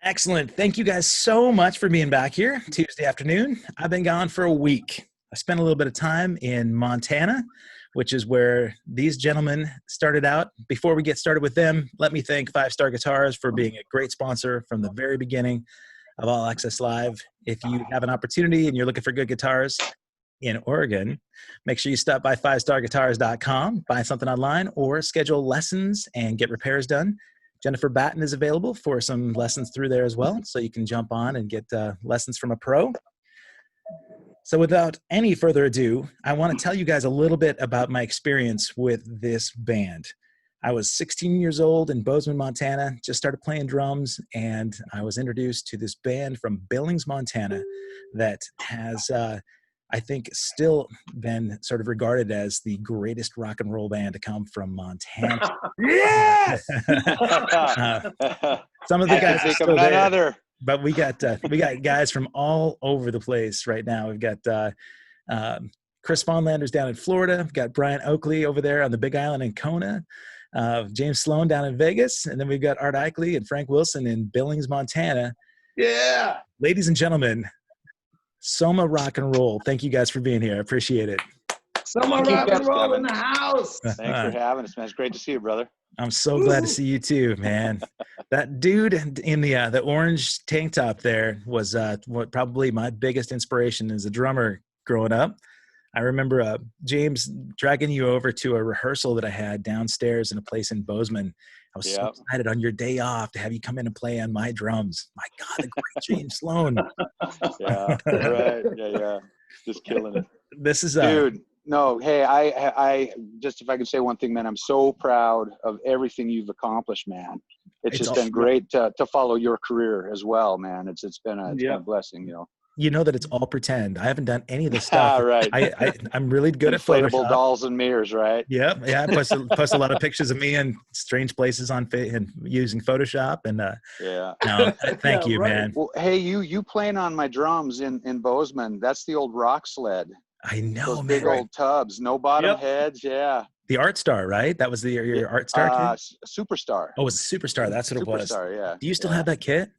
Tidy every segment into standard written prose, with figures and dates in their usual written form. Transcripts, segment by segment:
Excellent. Thank you guys so much for being back here Tuesday afternoon. I've been gone for a week. I spent a little bit of time in Montana, which is where these gentlemen started out. Before we get started with them, let me thank Five Star Guitars for being a great sponsor from the very beginning of All Access Live. If you have an opportunity and you're looking for good guitars in Oregon, make sure you stop by fivestarguitars.com, buy something online, or schedule lessons and get repairs done. Jennifer Batten is available for some lessons through there as well, so you can jump on and get lessons from a pro. So without any further ado, I want to tell you guys a little bit about my experience with this band. I was 16 years old in Bozeman, Montana, just started playing drums, and I was introduced to this band from Billings, Montana that has, I think, still been sort of regarded as the greatest rock and roll band to come from Montana. Yes! Some of the guys are still there, but we got guys from all over the place right now. We've got Chris Fahnlander's down in Florida. We've got Bryan Oakley over there on the Big Island in Kona. James Sloan down in Vegas, and then we've got Art Eichele and Frank Wilson in Billings, Montana. Yeah, ladies and gentlemen, Soma Rock and Roll. Thank you guys for being here. I appreciate it. Soma Rock and Roll in the house. Thanks for having us, man. It's great to see you, brother. I'm so glad to see you too, man. That dude in the orange tank top there was what probably my biggest inspiration as a drummer growing up. I remember James dragging you over to a rehearsal that I had downstairs in a place in Bozeman. I was so excited on your day off to have you come in and play on my drums. My God, the great James Sloan. Yeah, right. Yeah. Just killing it. This is dude. No, hey, I just, if I could say one thing, man, I'm so proud of everything you've accomplished, man. It's just been great to follow your career as well, man. It's been a blessing, you know. You know that it's all pretend. I haven't done any of this stuff. Right. I'm really good at Inflatable Photoshop. dolls and mirrors, right? Yeah. I post a lot of pictures of me in strange places on and using Photoshop. And no, thank you, right. man. Well, hey, you playing on my drums in Bozeman? That's the old rock sled. I know, those man. big old tubs, no bottom heads. Yeah. The Art Star, right? That was your Art Star kit? Superstar. Oh, it was a Superstar. That's what it was. Superstar, yeah. Do you still have that kit?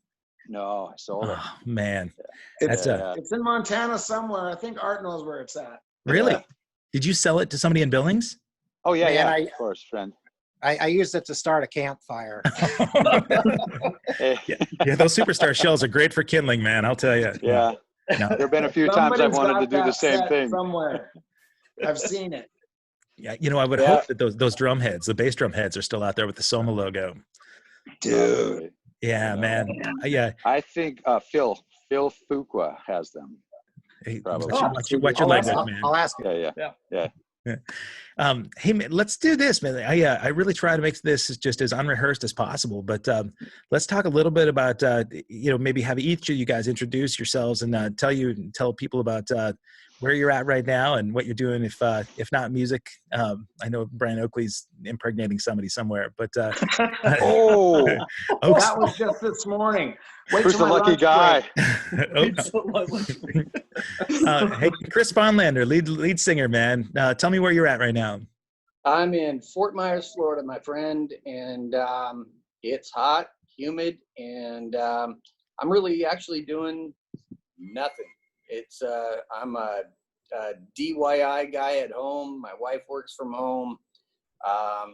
No, I sold it. Oh, man. It's in Montana somewhere. I think Art knows where it's at. Really? Yeah. Did you sell it to somebody in Billings? Oh, yeah, of course, friend. I used it to start a campfire. Yeah, those Superstar shells are great for kindling, man. I'll tell you. Yeah. No. There have been a few times I've wanted to do the same thing. Somewhere. I've seen it. Yeah, I would hope that those drum heads, the bass drum heads, are still out there with the Soma logo. Dude. Yeah, man. Yeah. I think Phil Fuqua has them. Hey, probably. What's your language, man? I'll ask him. Yeah. Hey, man, let's do this, man. I really try to make this just as unrehearsed as possible, but let's talk a little bit about, maybe have each of you guys introduce yourselves and tell people about where you're at right now and what you're doing. If not music, I know Bryan Oakley's impregnating somebody somewhere, but that was just this morning. Who's the lucky guy? Hey, Chris Fahnlander, lead singer, man. Tell me where you're at right now. I'm in Fort Myers, Florida, my friend, and it's hot, humid, and I'm really actually doing nothing. It's I'm a DIY guy at home. My wife works from home. I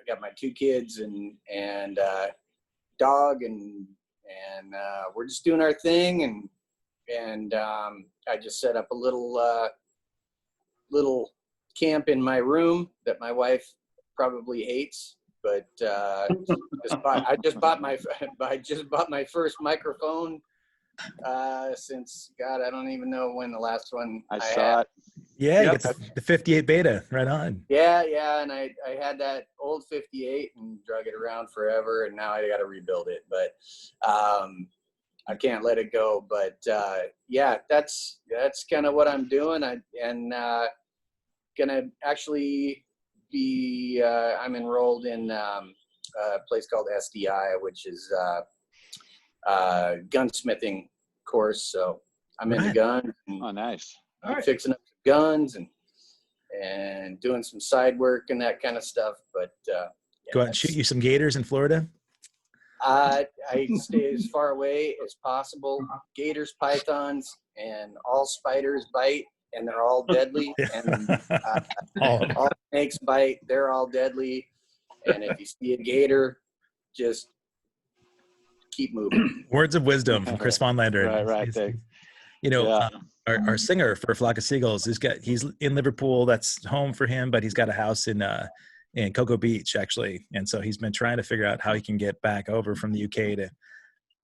got my 2 kids and dog, and we're just doing our thing. And I just set up a little camp in my room that my wife probably hates. But I just bought my first microphone. Since God, I don't even know when the last one I saw it. Yeah, you got the 58 beta, right on. Yeah, and I had that old 58 and drug it around forever, and now I got to rebuild it. But I can't let it go. But that's kind of what I'm doing. Gonna actually be I'm enrolled in a place called SDI, which is gunsmithing course. So I'm into guns. Oh, nice. Fixing up guns and doing some side work and that kind of stuff. But go out and shoot you some gators in Florida. I stay as far away as possible. Gators, pythons, and all spiders bite, and they're all deadly. And all snakes bite, they're all deadly. And if you see a gator, just keep moving. Words of wisdom from Chris Fahnlander. Right. You know, Yeah. Our singer for Flock of Seagulls, he's in Liverpool. That's home for him, but he's got a house in Cocoa Beach, actually. And so he's been trying to figure out how he can get back over from the UK to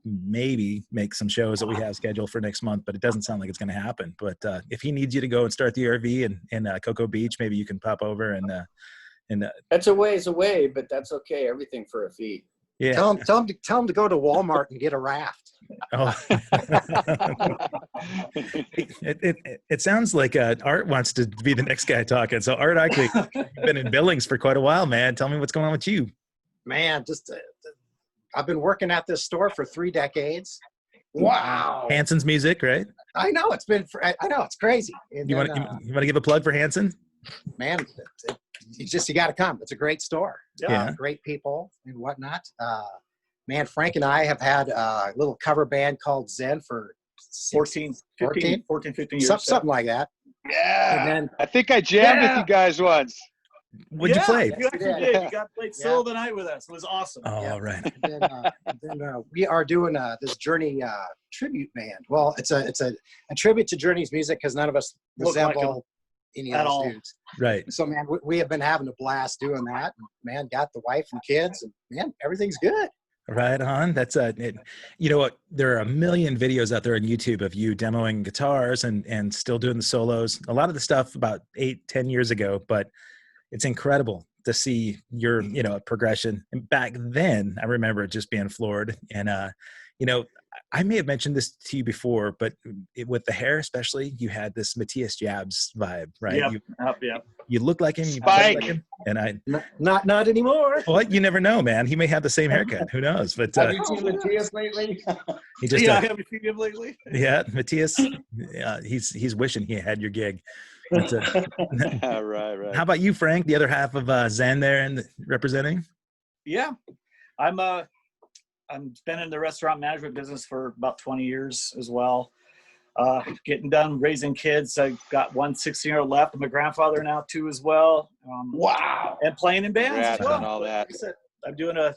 maybe make some shows that we have scheduled for next month, but it doesn't sound like it's going to happen. But if he needs you to go and start the RV in Cocoa Beach, maybe you can pop over and that's a ways away, but that's okay. Everything for a fee. yeah. Tell him to go to Walmart and get a raft. Oh. it sounds like Art wants to be the next guy talking. So Art, Eichele, you've been in Billings for quite a while, man. Tell me what's going on with you. Man, I've been working at this store for 3 decades. Wow. Hanson's Music, right? I know I know it's crazy. And You want to give a plug for Hanson? man, you got to come. It's a great store. Yeah. Great people and whatnot. Man, Frank and I have had a little cover band called Zen for 14, 15 years. Something like that. Yeah. And then I think I jammed with you guys once. What'd you play? You actually did. You got played Solo the Night with us. It was awesome. Oh, Yeah. right. then we are doing this Journey tribute band. Well, it's a tribute to Journey's music because none of us Look like resemble any at of those all. dudes. Right. So, man, we have been having a blast doing that. Man, got the wife and kids, and man, everything's good. Right on. That's you know what? There are a million videos out there on YouTube of you demoing guitars and still doing the solos. A lot of the stuff about 8-10 years ago, but it's incredible to see your, progression. And back then, I remember just being floored. And, I may have mentioned this to you before, but with the hair especially, you had this Matthias Jabs vibe, right? Yeah. You look like him. You Spike. look like him. And Not anymore. well, you never know, man. He may have the same haircut. Who knows? But Have you seen Matthias lately? he just, I haven't seen him lately. yeah, Matthias, he's wishing he had your gig. But, Right. how about you, Frank? The other half of Zen there and representing? Yeah. I'm been in the restaurant management business for about 20 years as well. Getting done raising kids. I've got one 16-year-old left. I'm a grandfather now too as well. Wow. And playing in bands as Congrats well. on all that. Like I said,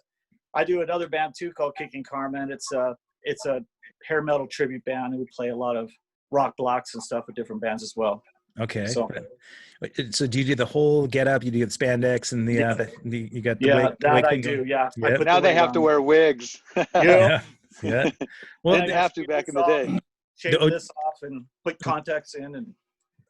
I do another band too called Kicking Carmen. It's a hair metal tribute band, and we play a lot of rock blocks and stuff with different bands as well. Okay. So do you do the whole get up? You do the spandex and you got the wig, that wig I thing do. going? Yeah. Yeah. I put Now the they wig have on. to wear wigs. Yeah. Yeah. Well, Then Didn't have to back in the day. Shave Oh. this off and put contacts in and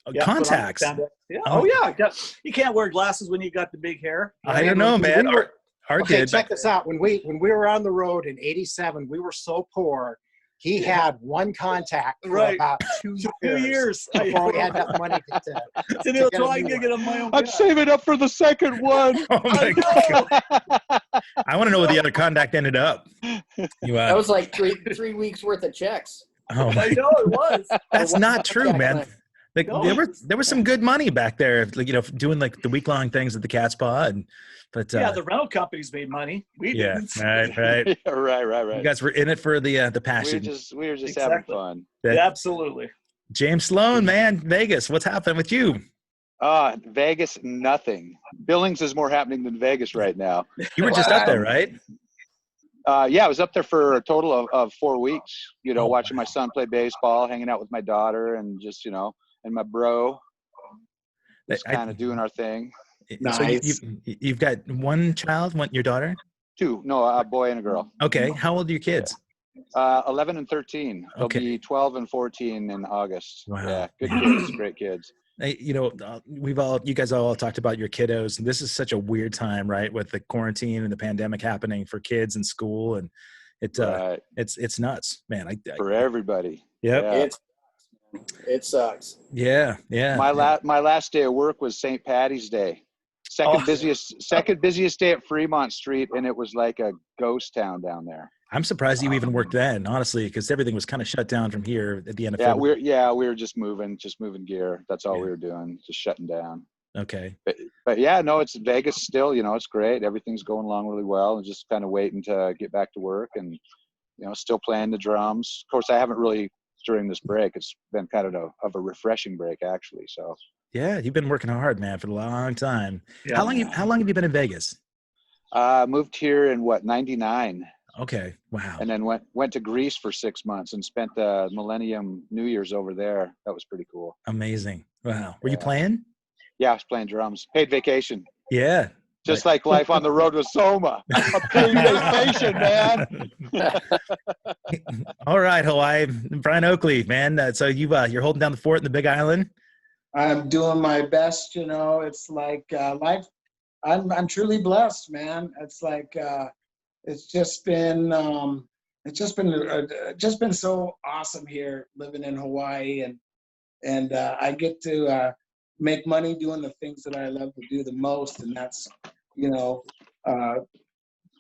put on contacts. spandex. Yeah. Oh. Oh yeah. You can't wear glasses when you got the big hair. I don't know, man. Art Okay, did. check this out. When we were on the road in '87, we were so poor. He had one contact for Right. about 2 years. before we had enough money to So get a trying new to one. get on my own. I'm saving up for the second one. Oh my God. I want to know where the other contact ended up. That was like three weeks worth of checks. Oh I my, know it was. that's not true, man. Like, No. there was some good money back there, like, doing like the week-long things at the Cat's Paw, but Yeah, the rental companies made money. We yeah, didn't. right. Right. You guys were in it for the passion. We were just Exactly. having fun. That- Absolutely. James Sloan, man, Vegas. What's happening with you? Vegas, nothing. Billings is more happening than Vegas right now. You were just up there, right? Yeah, I was up there for a total of 4 weeks, Oh, watching wow. my son play baseball, hanging out with my daughter, and just, and my bro, just kind of doing our thing. So Nice. you've got one child, your daughter? 2, a boy and a girl. Okay. How old are your kids? 11 and 13. They'll Okay. be 12 and 14 in August. Wow. Yeah, good kids, great kids. Hey, you guys all talked about your kiddos, and this is such a weird time, right? With the quarantine and the pandemic happening for kids in school, and Right. it's nuts, man. For everybody. Yep. Yeah. It sucks. Yeah. My last day of work was St. Patty's Day. Second busiest day at Fremont Street, and it was like a ghost town down there. I'm surprised you even worked then, honestly, because everything was kind of shut down from here at the end of Yeah, February. we were just moving gear. That's all we were doing, just shutting down. Okay. But yeah, no, it's Vegas still, you know, it's great. Everything's going along really well, and just kind of waiting to get back to work, and, you know, still playing the drums. Of course, I haven't really during this break. It's been kind of a refreshing break, actually. So Yeah, you've been working hard, man, for a long time. Yeah. How long have you been in Vegas? moved here in what, 99, Okay. Wow. and then went to Greece for 6 months and spent the Millennium New Year's over there. That was pretty cool. Amazing. Wow. Were you Yeah. playing? Yeah, I was playing drums. Paid vacation. Yeah. Just like life on the road with Soma. A paid vacation, man. All right, Hawaii. Bryan Oakley, man. So you're holding down the fort in the Big Island. I'm doing my best, you know. It's like life. I'm truly blessed, man. It's like it's just been so awesome here living in Hawaii, and I get to make money doing the things that I love to do the most, and that's, you know,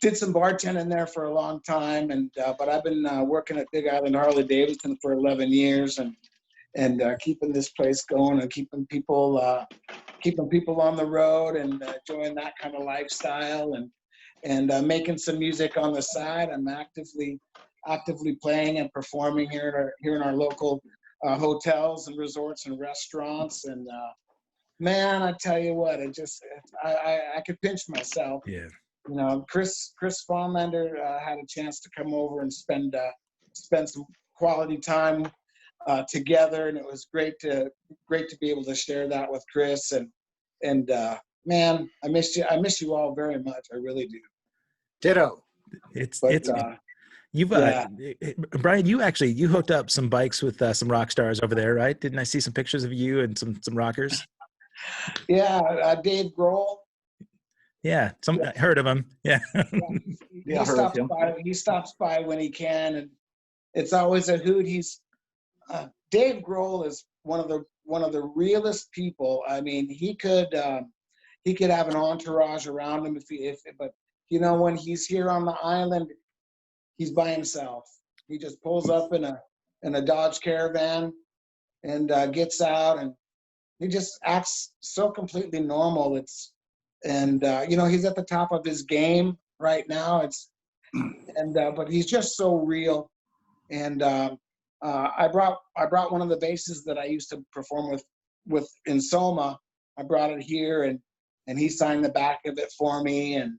did some bartending there for a long time, and but I've been working at Big Island Harley Davidson for 11 years, and keeping this place going, and keeping people on the road, and enjoying that kind of lifestyle, and making some music on the side. I'm actively playing and performing here in our local hotels and resorts and restaurants, and man, I tell you what, I could pinch myself. Yeah. You know, Chris Fahnlander had a chance to come over and spend some quality time together, and it was great to be able to share that with Chris, and man, I miss you all very much. I really do. Ditto. You've Yeah. Bryan, you hooked up some bikes with some rock stars over there, right? Didn't I see some pictures of you and some rockers? Yeah, Dave Grohl. Yeah, I heard of him. Yeah. He stops by when he can, and it's always a hoot. Dave Grohl is one of the realest people. I mean, he could have an entourage around him but you know, when he's here on the island, he's by himself. He just pulls up in a Dodge Caravan and gets out, and he just acts so completely normal. You know, he's at the top of his game right now. But he's just so real. And I brought one of the basses that I used to perform with in Soma. I brought it here, and he signed the back of it for me. And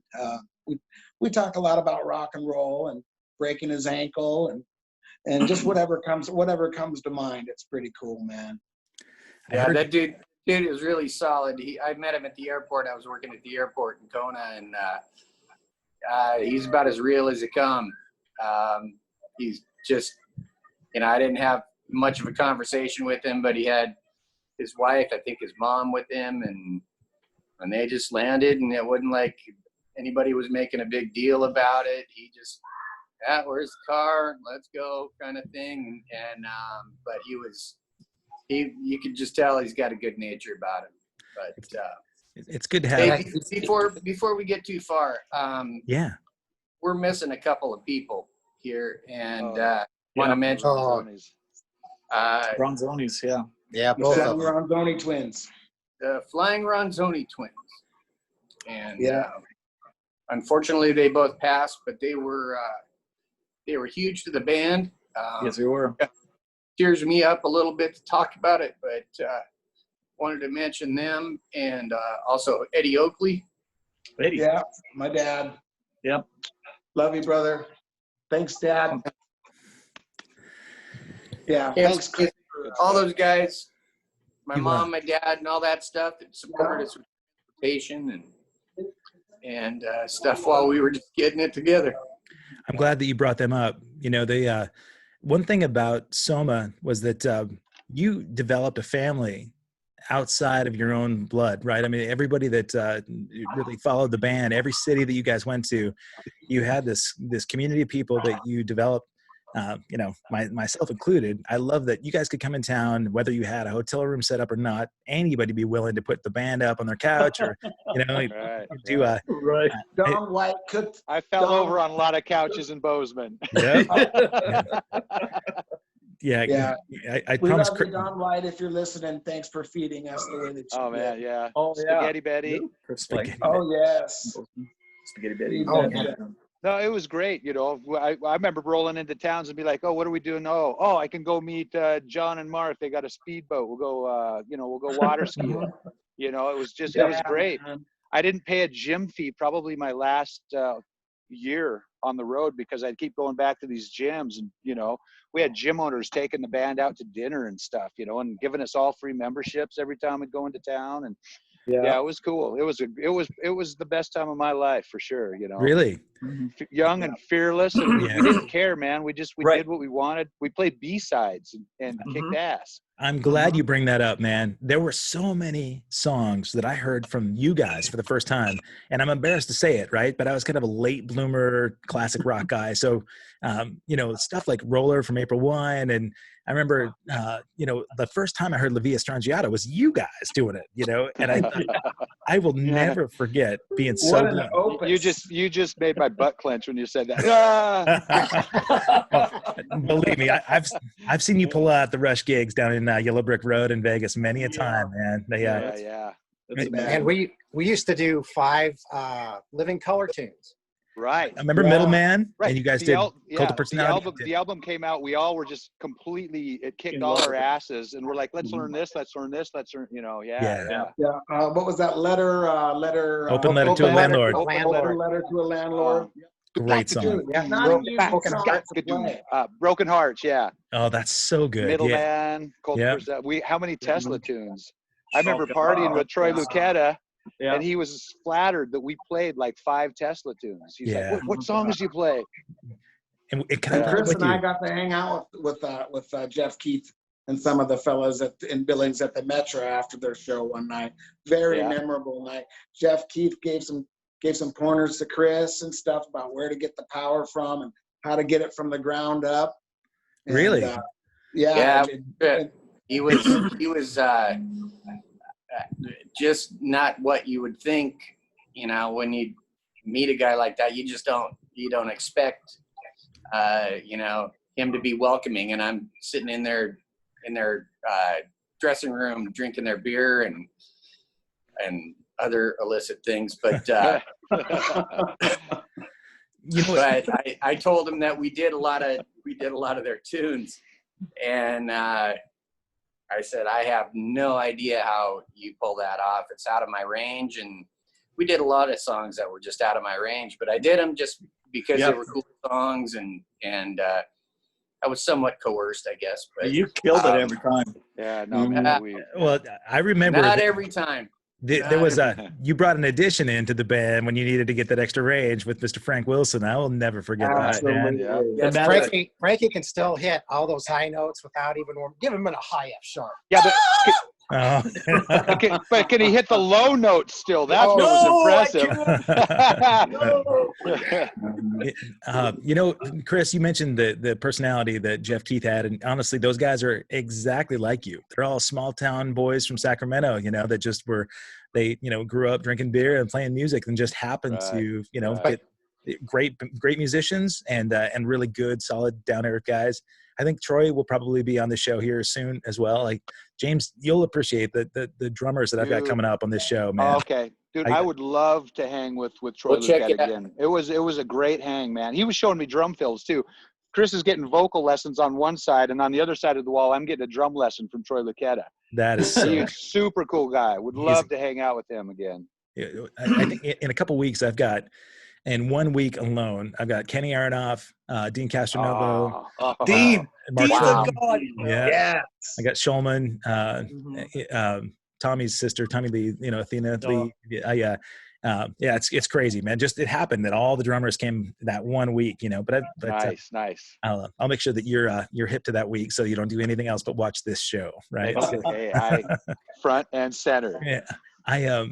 we talk a lot about rock and roll and breaking his ankle and just whatever comes to mind. It's pretty cool, man. Yeah, that dude is really solid. I met him at the airport. I was working at the airport in Kona, and he's about as real as it come. He's just, you know, I didn't have much of a conversation with him, but he had his wife, I think his mom, with him, and they just landed, and it wasn't like anybody was making a big deal about it. He just, where's the car? Let's go, kind of thing. And but you could just tell he's got a good nature about him. But it's good to have. Before we get too far, Yeah, we're missing a couple of people here, and want to mention Ronzoni's, yeah. Yeah, The both of them. Ronzoni twins. the Flying Ronzoni twins. And Yeah. Unfortunately, they both passed, but they were huge to the band. Yes, we were. Tears me up a little bit to talk about it, but wanted to mention them, and also Eddie Oakley. Eddie. Yeah, my dad. Yep. Love you, brother. Thanks, Dad. Yeah, thanks, Chris. All those guys, my You mom, my dad, and all that stuff that supported us with transportation and stuff while we were just getting it together. I'm glad that you brought them up. You know, they one thing about Soma was that you developed a family outside of your own blood, right? I mean, everybody that really followed the band, every city that you guys went to, you had this community of people that you developed. You know, myself included. I love that you guys could come in town, whether you had a hotel room set up or not. Anybody be willing to put the band up on their couch, or you know, do Right. Don White cooked. I fell over on a lot of couches in Bozeman. Yeah. Yeah. I We promise. love you, Don White. If you're listening, thanks for feeding us the way that you Oh man, did. yeah. Oh, Spaghetti Betty. Spaghetti Oh, yes. Spaghetti Betty. Oh, yeah. No, it was great. You know, I remember rolling into towns and be like, oh, what are we doing? Oh, I can go meet John and Mark. They got a speedboat. We'll go, we'll go water skiing. You know, it was great. Man. I didn't pay a gym fee probably my last year on the road because I'd keep going back to these gyms, and we had gym owners taking the band out to dinner and stuff, and giving us all free memberships every time we'd go into town. And yeah, it was cool. It was the best time of my life for sure. Really? Young and fearless, and we didn't care, man. We did what we wanted. We played B-sides and kicked ass. I'm glad you bring that up, man. There were so many songs that I heard from you guys for the first time, and I'm embarrassed to say it, right? But I was kind of a late bloomer classic rock guy. So, stuff like Roller from April 1. And I remember, the first time I heard La Via Strangiata was you guys doing it, and I will never forget being so blown. You just made my butt clench when you said that. Believe me, I've seen you pull out the Rush gigs down in Yellow Brick Road in Vegas many a time, man. And we used to do 5 Living Color tunes. Right. I remember Middleman, right. and you guys did Cult of Personality. The album came out. We all were just completely, it kicked all our asses, and we're like, let's learn this, let's learn this, let's learn, What was that letter? Open Letter to a Landlord. Open Letter to a Landlord. Great song. Broken Hearts. Yeah. Oh, that's so good. Middleman. Cult of Personality. How many Tesla tunes? I remember partying with Troy Lucetta. Yeah. And he was flattered that we played like 5 Tesla tunes. He's like, what songs do you play? And Chris and I got to hang out with Jeff Keith and some of the fellas in Billings at the Metro after their show one night. Very memorable night. Jeff Keith gave some pointers to Chris and stuff about where to get the power from and how to get it from the ground up. And, really? He was just not what you would think, when you meet a guy like that. You don't expect him to be welcoming, and I'm sitting in their dressing room drinking their beer and other illicit things, but but I told him that we did a lot of their tunes, and I said, I have no idea how you pull that off. It's out of my range. And we did a lot of songs that were just out of my range, but I did them just because they were cool songs, and I was somewhat coerced, I guess. But you killed it every time. Yeah, no, well, I remember not every time. There was you brought an addition into the band when you needed to get that extra range with Mr. Frank Wilson. I will never forget that, man. Yeah. Frankie can still hit all those high notes without even give him a high F sharp. Yeah, but can he hit the low notes still? That's what was impressive. Chris, you mentioned the personality that Jeff Keith had, and honestly, those guys are exactly like you. They're all small town boys from Sacramento, that just grew up drinking beer and playing music, and just happened to get great musicians and really good, solid, down to earth guys. I think Troy will probably be on the show here soon as well. Like James, you'll appreciate the drummers that I've got coming up on this show, man. Okay, dude, I would love to hang with Troy Lucetta again. It was a great hang, man. He was showing me drum fills too. Chris is getting vocal lessons on one side, and on the other side of the wall, I'm getting a drum lesson from Troy Lucetta. That is he's a super cool guy. Would love to hang out with him again. I think in a couple weeks, in 1 week alone, I've got Kenny Aronoff, Dean Castronovo, Dean, Mark God. Yeah. I got Shulman, Tommy's sister, Tommy Lee, Athena Lee. It's crazy, man. Just it happened that all the drummers came that 1 week, But nice. I'll make sure that you're hip to that week, so you don't do anything else but watch this show, right? Okay, front and center. Yeah. I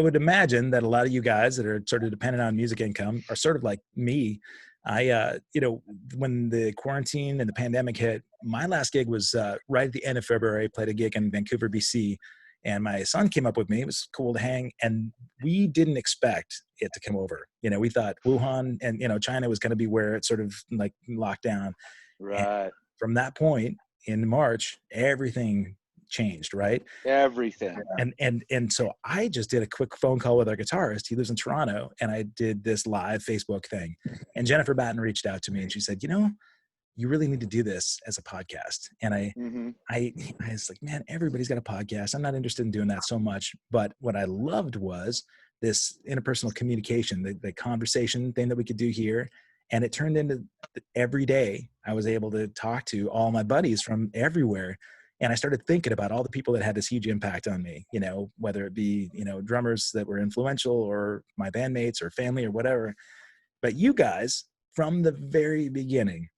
would imagine that a lot of you guys that are sort of dependent on music income are sort of like me. When the quarantine and the pandemic hit, my last gig was right at the end of February. I played a gig in Vancouver, BC, and my son came up with me. It was cool to hang, and we didn't expect it to come over. We thought Wuhan and China was going to be where it sort of like locked down. Right. from that point in March, everything changed, right? Everything. And so I just did a quick phone call with our guitarist. He lives in Toronto, and I did this live Facebook thing. And Jennifer Batten reached out to me and she said, you really need to do this as a podcast. And I was like, man, everybody's got a podcast. I'm not interested in doing that so much. But what I loved was this interpersonal communication, the conversation thing that we could do here. And it turned into every day I was able to talk to all my buddies from everywhere. And I started thinking about all the people that had this huge impact on me, whether it be, drummers that were influential or my bandmates or family or whatever. But you guys, from the very beginning,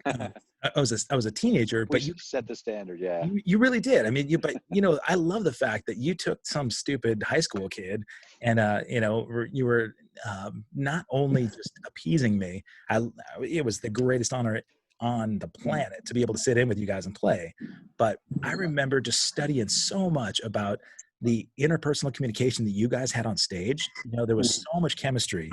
I was a teenager, but you set the standard. Yeah, you really did. I mean, I love the fact that you took some stupid high school kid, and you were not only just appeasing me. It was the greatest honor on the planet to be able to sit in with you guys and play. But I remember just studying so much about the interpersonal communication that you guys had on stage. There was so much chemistry.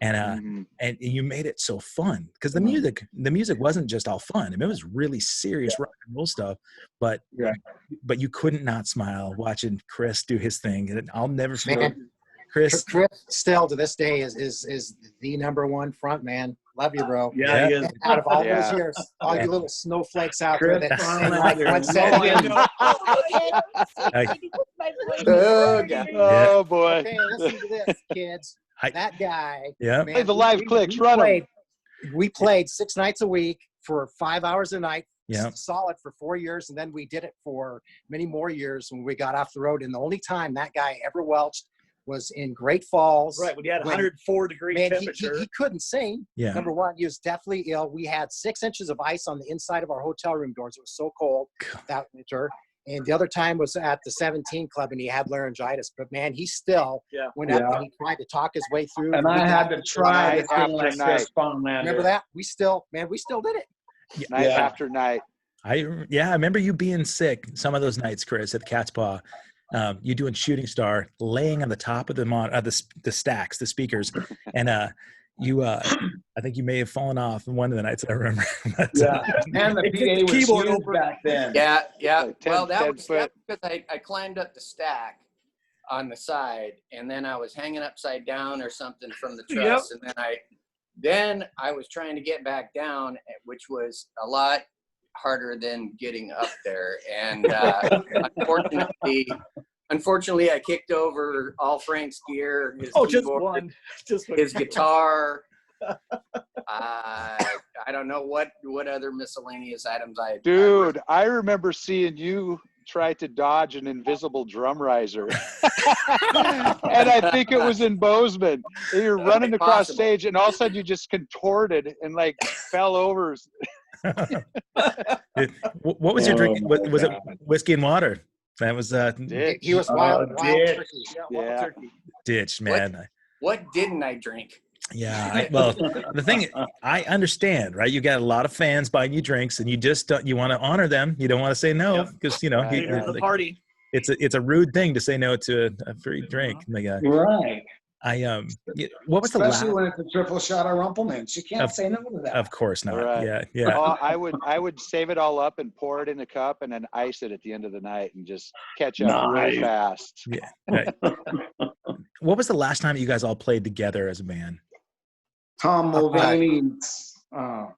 And you made it so fun because the music wasn't just all fun. I mean, it was really serious rock and roll stuff, but you couldn't not smile watching Chris do his thing. And I'll never forget Chris still to this day is the number one front man. Love you, bro. Yeah, he is. Out of all those years, all you little snowflakes out there that Oh boy. Okay, listen to this, kids. That guy. Yeah. Hey, the live clicks. We played 6 nights a week for 5 hours a night. Yeah. Solid for 4 years, and then we did it for many more years when we got off the road. And the only time that guy ever welched was in Great Falls. Right, when you had 104-degree temperature. He couldn't sing. Yeah. Number one, he was deathly ill. We had 6 inches of ice on the inside of our hotel room doors. It was so cold that winter. And the other time was at the 17 Club, and he had laryngitis. But, man, he still went up and he tried to talk his way through. And I had to try to sing like Chris Fahnlander. Remember that? We still did it. Night after night. I remember you being sick some of those nights, Chris, at the Cat's Paw. You doing Shooting Star, laying on the top of the stacks, the speakers, and I think you may have fallen off in one of the nights that I remember. But, and the PA was keyboard huge back then. Yeah. Like 10, Well, that 10 was foot. because I climbed up the stack on the side, and then I was hanging upside down or something from the truss, and then I was trying to get back down, which was a lot harder than getting up there. And unfortunately, I kicked over all Frank's gear, his keyboard, his guitar. I don't know what other miscellaneous items I had. Dude, I remember seeing you try to dodge an invisible drum riser. And I think it was in Bozeman. And you're running across stage, and all of a sudden you just contorted and like fell over. What was your drink? Was it whiskey and water? That was He was wild turkey. Yeah. Ditch, man. What didn't I drink? Yeah. Well, the thing, I understand, right? You got a lot of fans buying you drinks, and you just you want to honor them. You don't want to say no because the party. It's a rude thing to say no to a free drink. Right. What was especially when it's a triple shot of Rumpelmans? You can't say no to that. Of course not. Right. Yeah. Oh, I would save it all up and pour it in a cup and then ice it at the end of the night and just catch up real fast. Yeah. Right. What was the last time you guys all played together as a band? Tom Mulvaney's. It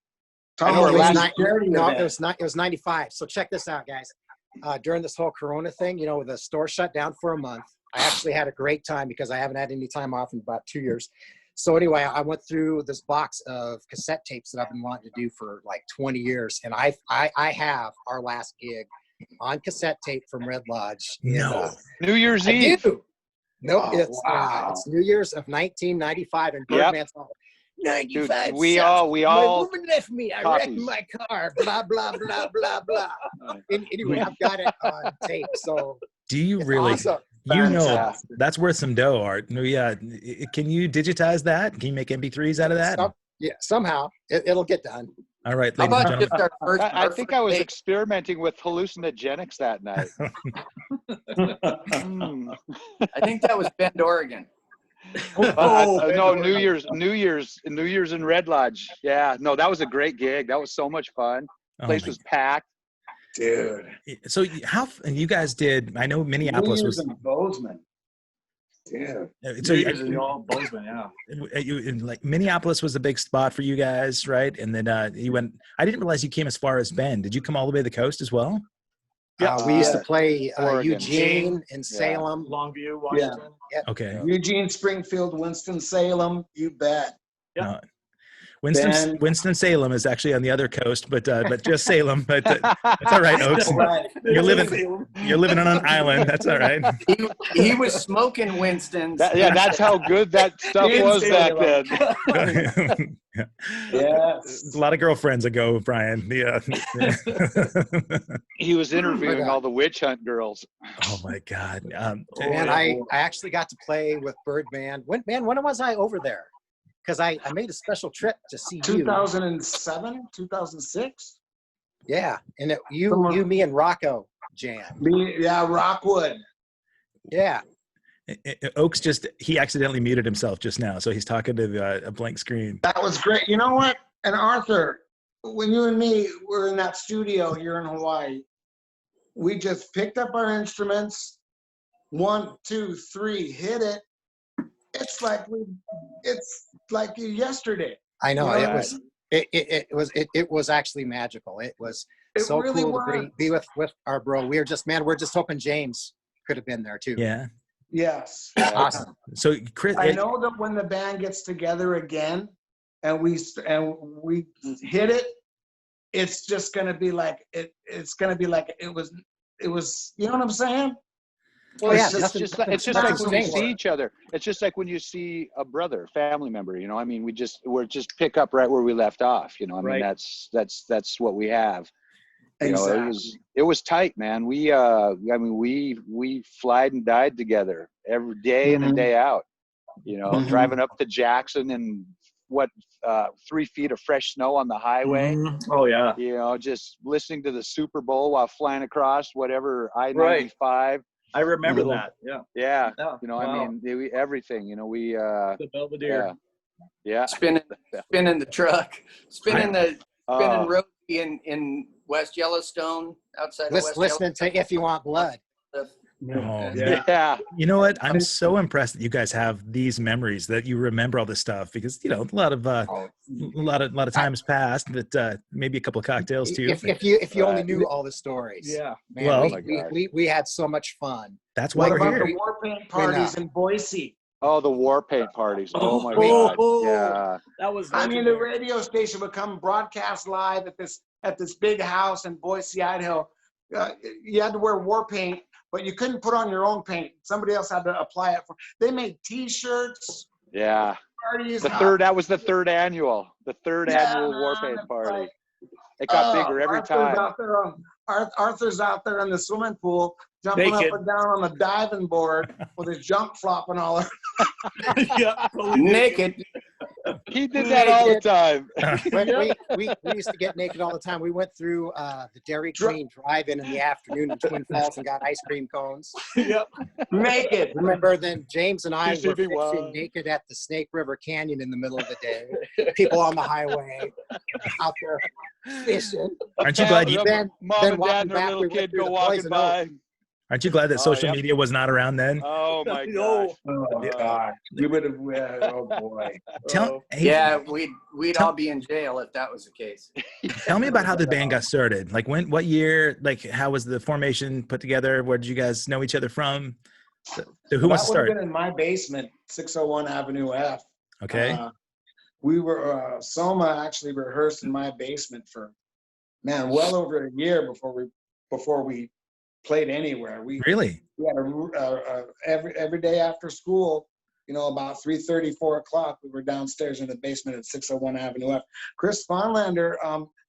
was 95. So check this out, guys. During this whole Corona thing, the store shut down for a month. I actually had a great time because I haven't had any time off in about 2 years. So anyway, I went through this box of cassette tapes that I've been wanting to do for like 20 years. And I have our last gig on cassette tape from Red Lodge. No. New Year's Eve. No, it's New Year's of 1995 and Birdman's all 95. Dude, we all my woman left me. I wrecked my car. Blah blah blah blah blah. Anyway, I've got it on tape. So do you really? Awesome. That's worth some dough, Art. Yeah. Can you digitize that? Can you make MP3s out of that? Somehow it'll get done. All right, How ladies and about gentlemen. just I think I was experimenting with hallucinogenics that night. I think that was Bend, Oregon. No, New Year's in Red Lodge. Yeah, no, that was a great gig. That was so much fun. Place was packed. Dude. So and you guys did, I know Minneapolis was. Bozeman. Yeah. So all Bozeman, yeah. like Minneapolis was a big spot for you guys, right? And then you went, I didn't realize you came as far as Bend. Did you come all the way to the coast as well? We used to play Oregon. Eugene and Salem. Longview, Washington. Yeah. Okay. Eugene, Springfield, Winston-Salem, you bet. Yeah. Winston-Salem is actually on the other coast, but just Salem. But that's all right, Oaks. You're living on an island. That's all right. He was smoking Winston's. That's how good that stuff was back then. Yes. A lot of girlfriends ago, Bryan. Yeah. He was interviewing all the witch hunt girls. Oh my God. Man, I actually got to play with Birdman. When was I over there? Because I made a special trip to see you. 2007, 2006. Yeah, and you, me, and Rocco jammed. Rockwood. Yeah. Oaks he accidentally muted himself just now, so he's talking to a blank screen. That was great. You know what? And Arthur, when you and me were in that studio here in Hawaii, we just picked up our instruments, 1, 2, 3, hit it. It's like yesterday. I know, you know? it was actually magical. It was so really cool was. to be with our bro. We're just hoping James could have been there too. Yeah. Yes. Awesome. So Chris, I know that when the band gets together again and we hit it, it's just gonna be like it's gonna be like it was. You know what I'm saying? Well, yeah, it's just like when you same. see each other. It's just like when you see a brother, family member. You know, I mean, we're just pick up right where we left off. You know, I mean, that's what we have. You know, it was tight, man. We flied and died together every day in and day out. You know, driving up to Jackson and 3 feet of fresh snow on the highway. Oh yeah. You know, just listening to the Super Bowl while flying across whatever I-95. I remember that. Yeah. You know, I mean, everything. You know, The Belvedere. Yeah. Spinning the truck, spinning road in West Yellowstone, outside of West listening to If You Want Blood. Yeah. You know what? I'm so impressed that you guys have these memories, that you remember all this stuff, because a lot of times passed, but maybe a couple of cocktails too. If you only knew all the stories. Yeah. Man, well, we had so much fun. That's why What we're about here. the war paint parties in Boise? Oh, the war paint parties. Oh my God. Yeah. That was. I mean, the radio station would come broadcast live at this big house in Boise, Idaho. You had to wear war paint, but you couldn't put on your own paint. Somebody else had to apply it. They made T-shirts. Yeah. Parties. That was the third annual war paint party. It got bigger every time. Arthur's out there in the swimming pool, jumping Naked. up and down on the diving board with his junk flopping all over. Yeah, Naked. He did that all the time. We used to get naked all the time. We went through the Dairy Queen drive-in the afternoon in Twin Falls and got ice cream cones. Yep. Naked. Remember then James and I were TCB fishing naked at the Snake River Canyon in the middle of the day. People on the highway out there fishing. Aren't you glad Mom and Dad and their little kid go walking by. Aren't you glad that social media was not around then? Oh my gosh. Oh God, we would have. Oh boy. We'd all be in jail if that was the case. Tell me about how the band got started. Like what year? Like how was the formation put together? Where did you guys know each other from? So who wants to start? That would have been in my basement, 601 Avenue F. Okay. We were Soma actually rehearsed in my basement for well over a year before we played anywhere. We had every day after school, about 3:30, 4 o'clock, we were downstairs in the basement at 601 Avenue F. Chris Fahnlander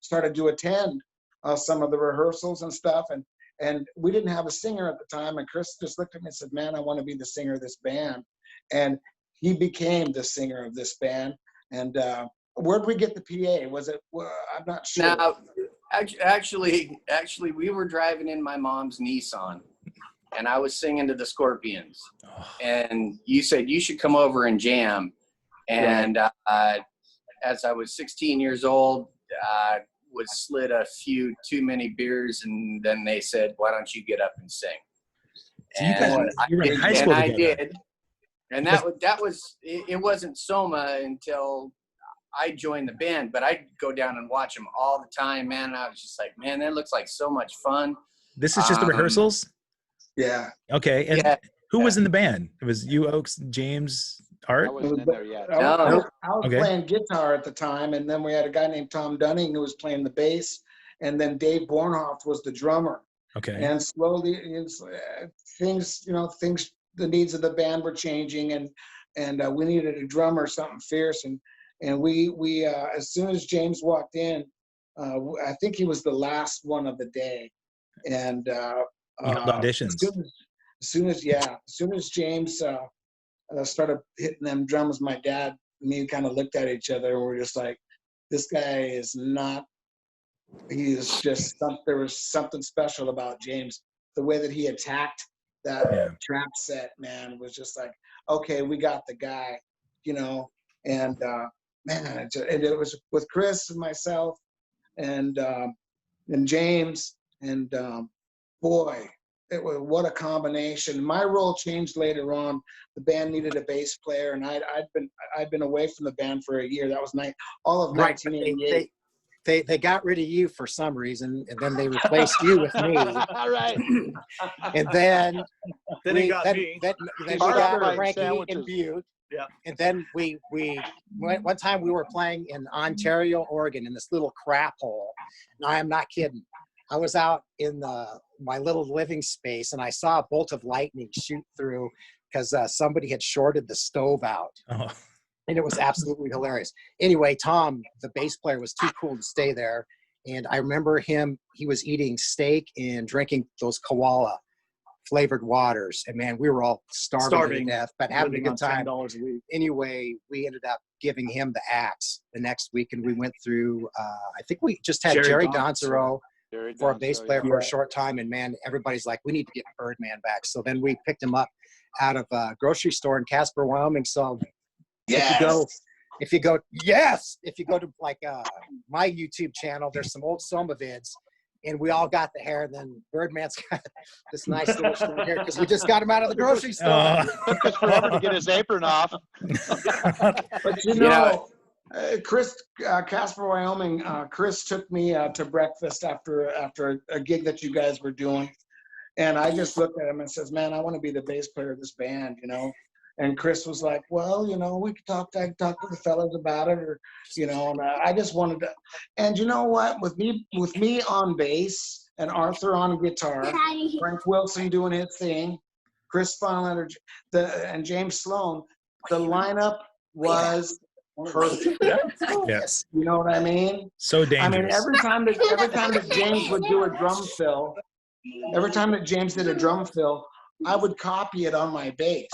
started to attend some of the rehearsals and stuff, and we didn't have a singer at the time, and Chris just looked at me and said, "Man, I want to be the singer of this band," and he became the singer of this band. And where'd we get the PA? Was it? I'm not sure. Now, actually, we were driving in my mom's Nissan, and I was singing to the Scorpions. And you said you should come over and jam. And as I was 16 years old, was slid a few too many beers, and then they said, "Why don't you get up and sing?" So you guys, you were in high school and together. I did. And that was it wasn't Soma until I joined the band, but I'd go down and watch them all the time, man. And I was just like, man, that looks like so much fun. This is just the rehearsals? Yeah. Okay. And who was in the band? It was you, Oaks, James, Art? I wasn't in there yet. I was playing guitar at the time, and then we had a guy named Tom Dunning who was playing the bass, and then Dave Bornhoff was the drummer. Okay. And slowly, things, the needs of the band were changing, and we needed a drummer, something fierce, and we as soon as James walked in, I think he was the last one of the day, and you held auditions. As soon as James started hitting them drums, my dad and me kind of looked at each other, and we're just like, this guy is not. He is just there was something special about James. The way that he attacked that trap set, man, was just like, okay, we got the guy, and man, and it was with Chris and myself and James, and boy, it was, what a combination. My role changed later on. The band needed a bass player, and I'd been away from the band for a year. That was all of 1988. They got rid of you for some reason, and then they replaced you with me. All right. And then Then got me. Then we got Frankie and Butte. Yeah. And then we one time we were playing in Ontario, Oregon, in this little crap hole. No, I'm not kidding. I was out in my little living space, and I saw a bolt of lightning shoot through because somebody had shorted the stove out. Oh. And it was absolutely hilarious. Anyway, Tom, the bass player, was too cool to stay there. And I remember he was eating steak and drinking those koala flavored waters. And man, we were all starving to death, but having a good time. $10 a week. Anyway, we ended up giving him the axe the next week. And we went through, I think we just had Jerry Doncereau for a bass player for a short time. And man, everybody's like, we need to get Birdman back. So then we picked him up out of a grocery store in Casper, Wyoming. So if you go to like my YouTube channel, there's some old Soma vids, and we all got the hair. And then Birdman's got this nice little short hair because we just got him out of the grocery store. Took us forever to get his apron off. But Chris, Casper, Wyoming. Chris took me to breakfast after a gig that you guys were doing, and I just looked at him and says, "Man, I want to be the bass player of this band," And Chris was like, well, we could talk to the fellas about it, or, and I just wanted to. And you know what? With me on bass and Arthur on guitar, Frank Wilson doing his thing, Chris Fahnlander, and James Sloan, the lineup was perfect. Yes. You know what I mean? So dangerous. I mean, every time that James would do a drum fill, every time that James did a drum fill, I would copy it on my bass.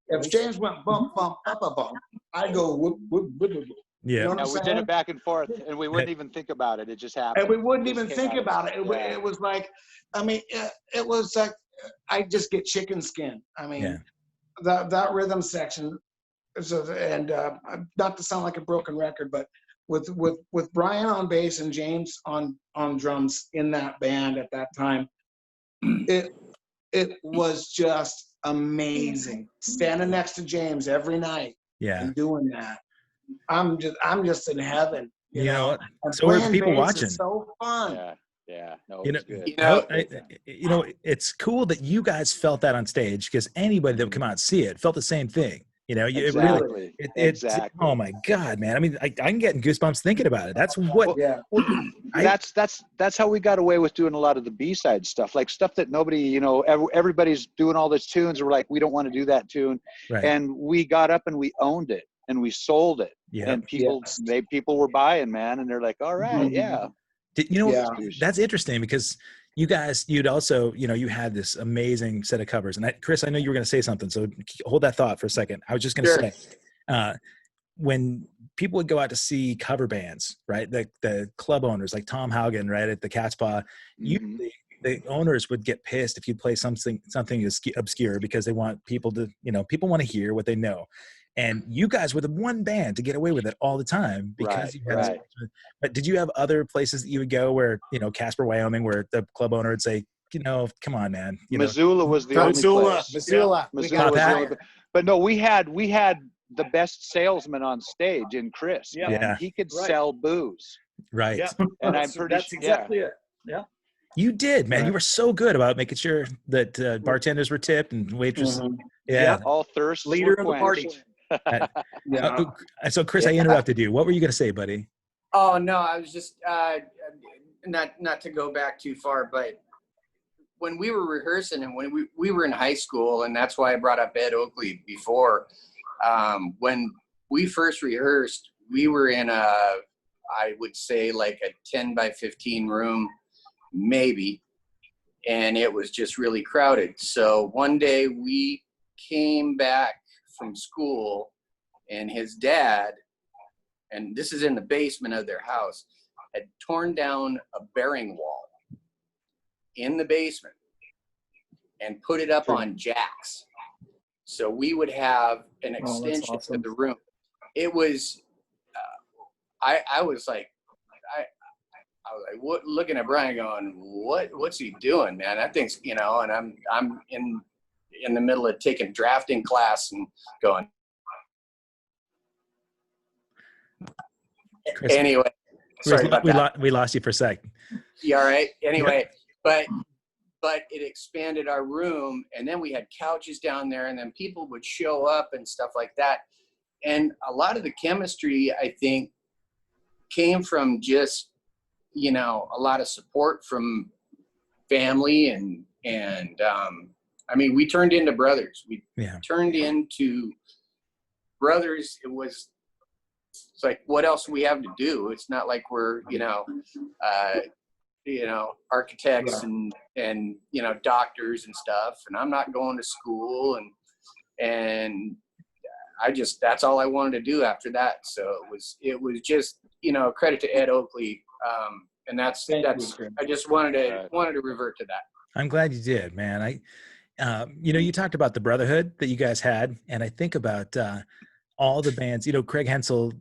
If James went bump, bump, bump, bump, I'd go whoop, whoop, whoop, whoop. Yeah. You know We did it back and forth, and we wouldn't even think about it. It just happened. And we wouldn't even think about it. It was like, it was like, I just get chicken skin. I mean, that rhythm section, and not to sound like a broken record, but with Bryan on bass and James on drums in that band at that time, it was just amazing. Standing next to James every night and doing that. I'm just in heaven. You know what? So are people watching. So fun. Yeah. No, it's good. It's cool that you guys felt that on stage, because anybody that would come out and see it felt the same thing. Exactly. Exactly. Oh my God, man. I mean, I'm getting goosebumps thinking about it. That's what. That's how we got away with doing a lot of the B-side stuff, like stuff that nobody, everybody's doing all these tunes. And we're like, we don't want to do that tune. Right. And we got up and we owned it and we sold it. Yeah. And people were buying, man. And they're like, all right, That's interesting, because you guys, you'd also, you had this amazing set of covers. And Chris, I know you were going to say something, so hold that thought for a second. I was just going to say, when people would go out to see cover bands, right? The club owners, like Tom Haugen, right, at the Cat's Paw, usually the owners would get pissed if you play something obscure, because they want people to, people want to hear what they know. And you guys were the one band to get away with it all the time because you had this. But did you have other places that you would go where, you know, Casper, Wyoming, where the club owner would say, you know, come on, man. You Missoula was the only place. Missoula. Missoula was the only place. But no, we had the best salesman on stage in Chris. Yeah. Man. He could sell booze. Right. Yeah. And that's exactly it. Yeah. You did, man. You were so good about making sure that bartenders were tipped and waitresses. Yeah. All thirst. Leader of the party. So Chris, I interrupted you. What were you going to say, buddy? Oh no, I was just not to go back too far, but when we were rehearsing and when we were in high school, and that's why I brought up Ed Oakley before. When we first rehearsed, we were in I would say like a 10 by 15 room, maybe, and it was just really crowded. So one day we came back from school, and his dad, and this is in the basement of their house, had torn down a bearing wall in the basement and put it up on jacks. So we would have an extension to the room. It was, I was like, what, looking at Bryan going, what's he doing, man? That thing's, you know, and I'm in the middle of taking drafting class and going. Chris, anyway, sorry about that. We lost you for a sec. Yeah, all right. Anyway, but it expanded our room, and then we had couches down there, and then people would show up and stuff like that. And a lot of the chemistry, I think, came from just, you know, a lot of support from family and I mean, we turned into brothers. We turned into brothers. It's like, what else do we have to do? It's not like we're, you know, architects and, you know, doctors and stuff. And I'm not going to school, and that's all I wanted to do after that. So it was just, you know, credit to Ed Oakley. And that's, I just wanted to revert to that. I'm glad you did, man. You know, you talked about the brotherhood that you guys had, and I think about all the bands. You know, Craig Hensel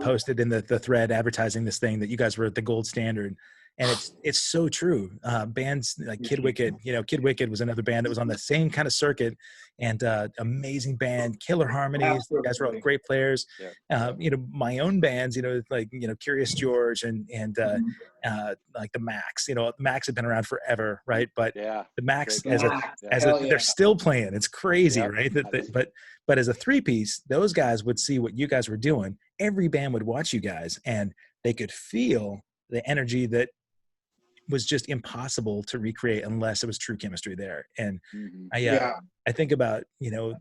posted in the thread advertising this thing that you guys were the gold standard, and it's so true. Bands like Kid Wicked, you know, Kid Wicked was another band that was on the same kind of circuit, and amazing band, killer harmonies. You guys were all great players. You know, my own bands, you know, like, you know, Curious George and like the Max. You know, Max had been around forever, right? But the Max they're still playing. It's crazy, right? But as a three-piece, those guys would see what you guys were doing. Every band would watch you guys, and they could feel the energy that was just impossible to recreate unless it was true chemistry there. And I think about, you know,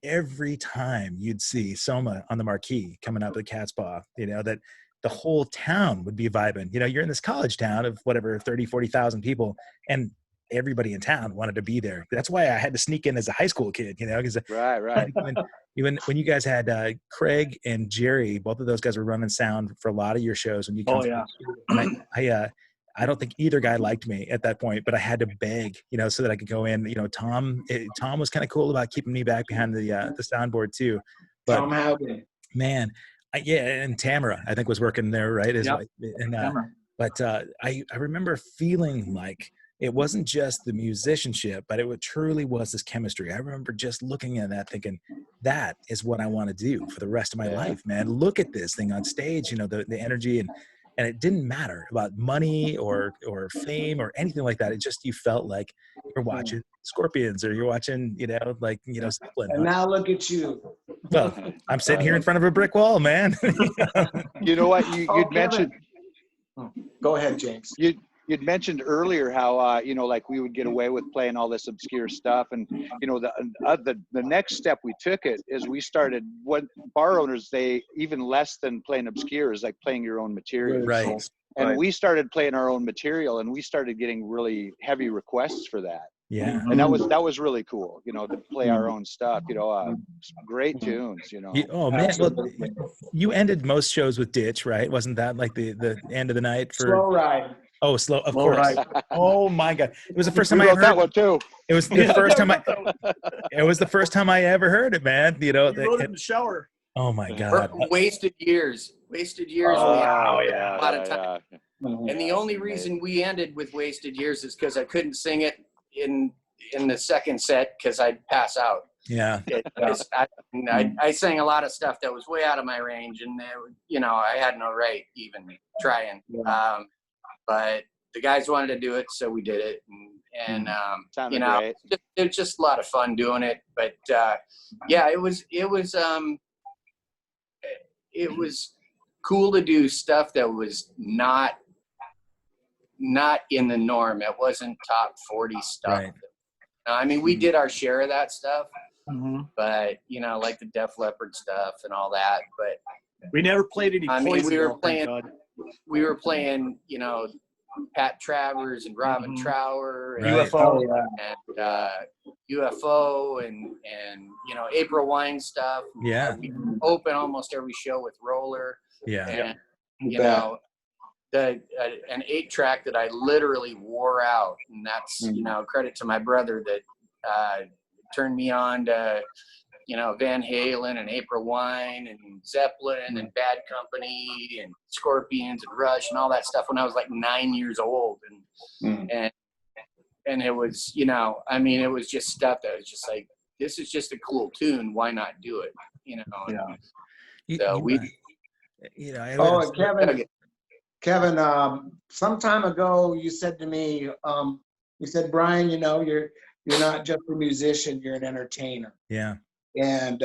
every time you'd see Soma on the marquee coming up at Cat's Paw, you know, that the whole town would be vibing. You know, you're in this college town of whatever, 30, 40,000 people, and everybody in town wanted to be there. That's why I had to sneak in as a high school kid, you know, because even when you guys had Craig and Jerry, both of those guys were running sound for a lot of your shows when you come. And I don't think either guy liked me at that point, but I had to beg, you know, so that I could go in. You know, Tom was kind of cool about keeping me back behind the soundboard too. But Tom Howden. Man, and Tamara, I think, was working there, right? But I remember feeling like it wasn't just the musicianship, but it truly was this chemistry. I remember just looking at that thinking, that is what I want to do for the rest of my life, man. Look at this thing on stage, you know, the energy, and it didn't matter about money or fame or anything like that. It just, you felt like you're watching Scorpions or you're watching, you know, like, you know, Zeppelin. And now look at you. Well, I'm sitting here in front of a brick wall, man. You know what? You'd mentioned. Go ahead, James. You'd mentioned earlier how you know, like, we would get away with playing all this obscure stuff, and you know, the next step we took it is we started, what bar owners, they even less than playing obscure is like playing your own material, right? And we started playing our own material, and we started getting really heavy requests for that. Yeah, and that was really cool, you know, to play our own stuff, you know, great tunes, you know. Oh man, well, you ended most shows with Ditch, right? Wasn't that like the end of the night for Slow Ride? Oh, Sloan, of All course. right. Oh my God. It was the first We time I wrote ever that heard one too. it. Was the first time it was the first time I ever heard it, man. You know, You wrote it in the shower. oh my God. Wasted years. Wasted years. Oh, we had yeah, a lot of time. yeah. And the only reason we ended with Wasted Years is because I couldn't sing it in the second set because I'd pass out. Yeah. I sang a lot of stuff that was way out of my range, and I had no right even trying. But the guys wanted to do it, so we did it, and Great. it was just a lot of fun doing it. But yeah, it was cool to do stuff that was not in the norm. It wasn't top 40 stuff. Right. I mean, we did our share of that stuff, Mm-hmm. but like the Def Leppard stuff and all that. But We never played any. I mean, Poison, we were though, thank playing, God. Pat Travers and Robin Mhm. Trower and, Right. UFO. and UFO and April Wine stuff. Yeah. We open almost every show with Roller. Yeah. And You bet. an 8-track that I literally wore out, and that's credit to my brother that turned me on to Van Halen and April Wine and Zeppelin and Bad Company and Scorpions and Rush and all that stuff when I was like 9 years old, and it was it was just stuff that was just like, this is just a cool tune, why not do it? Oh, and Kevin, some time ago you said to me, you said, Bryan, you're not just a musician, you're an entertainer. Yeah. And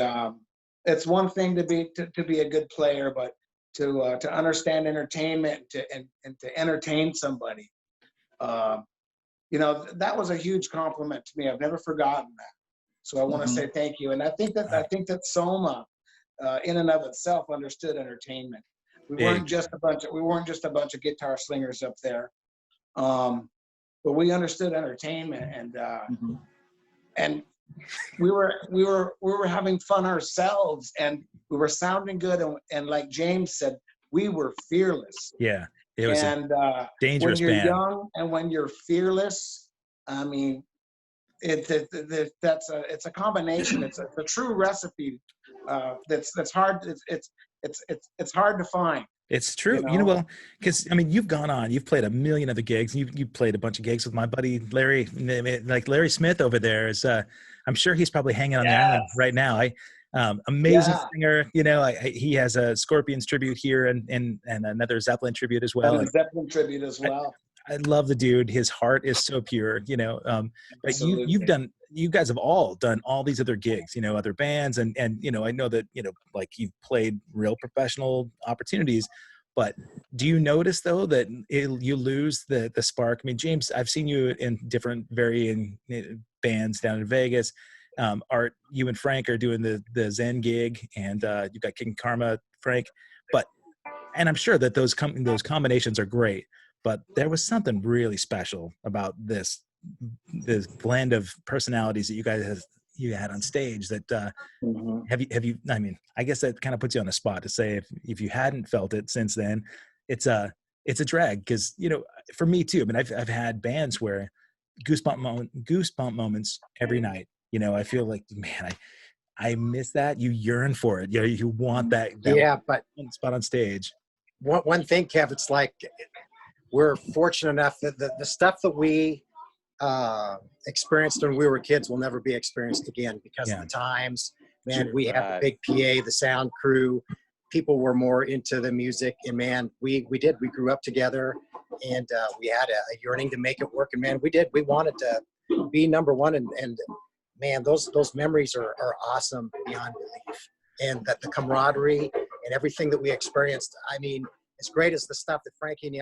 it's one thing to be a good player, but to understand entertainment and to entertain somebody, that was a huge compliment to me. I've never forgotten that. So I want to say thank you. And I think that Soma, in and of itself, understood entertainment. We weren't just a bunch of guitar slingers up there, but we understood entertainment, and we were having fun ourselves, and we were sounding good, and like James said, we were fearless. Yeah. It was a dangerous when you're band. young and when you're fearless, I mean, it's a combination. It's a true recipe. That's hard. It's hard to find. It's true. Well, because you've gone on, you've played a million other gigs. You played a bunch of gigs with my buddy Larry, like Larry Smith over there is. I'm sure he's probably hanging on the island right now. Amazing singer. He has a Scorpions tribute here and another Zeppelin tribute as well. And a Zeppelin tribute as well. I love the dude. His heart is so pure. But you guys have all done all these other gigs, other bands, and I know that like you've played real professional opportunities. But do you notice though that you lose the spark? I mean, James, I've seen you in different varying bands down in Vegas. Art, you and Frank are doing the Zen gig, and you've got King Karma, Frank. And I'm sure that those combinations are great. But there was something really special about this blend of personalities that you had on stage. That have you? I mean, I guess that kind of puts you on the spot to say if you hadn't felt it since then, it's a drag, because for me too. I mean, I've had bands where goosebump moments every night. I feel like, man, I miss that. You yearn for it. You want that but spot on stage. One thing, Kev, it's like, we're fortunate enough that the stuff that we experienced when we were kids will never be experienced again because of the times. Man, we had the big PA, the sound crew. People were more into the music, and man, we grew up together, and we had a yearning to make it work. And man, we wanted to be number one, and man, those memories are awesome beyond belief. And that the camaraderie and everything that we experienced, I mean, as great as the stuff that Frankie and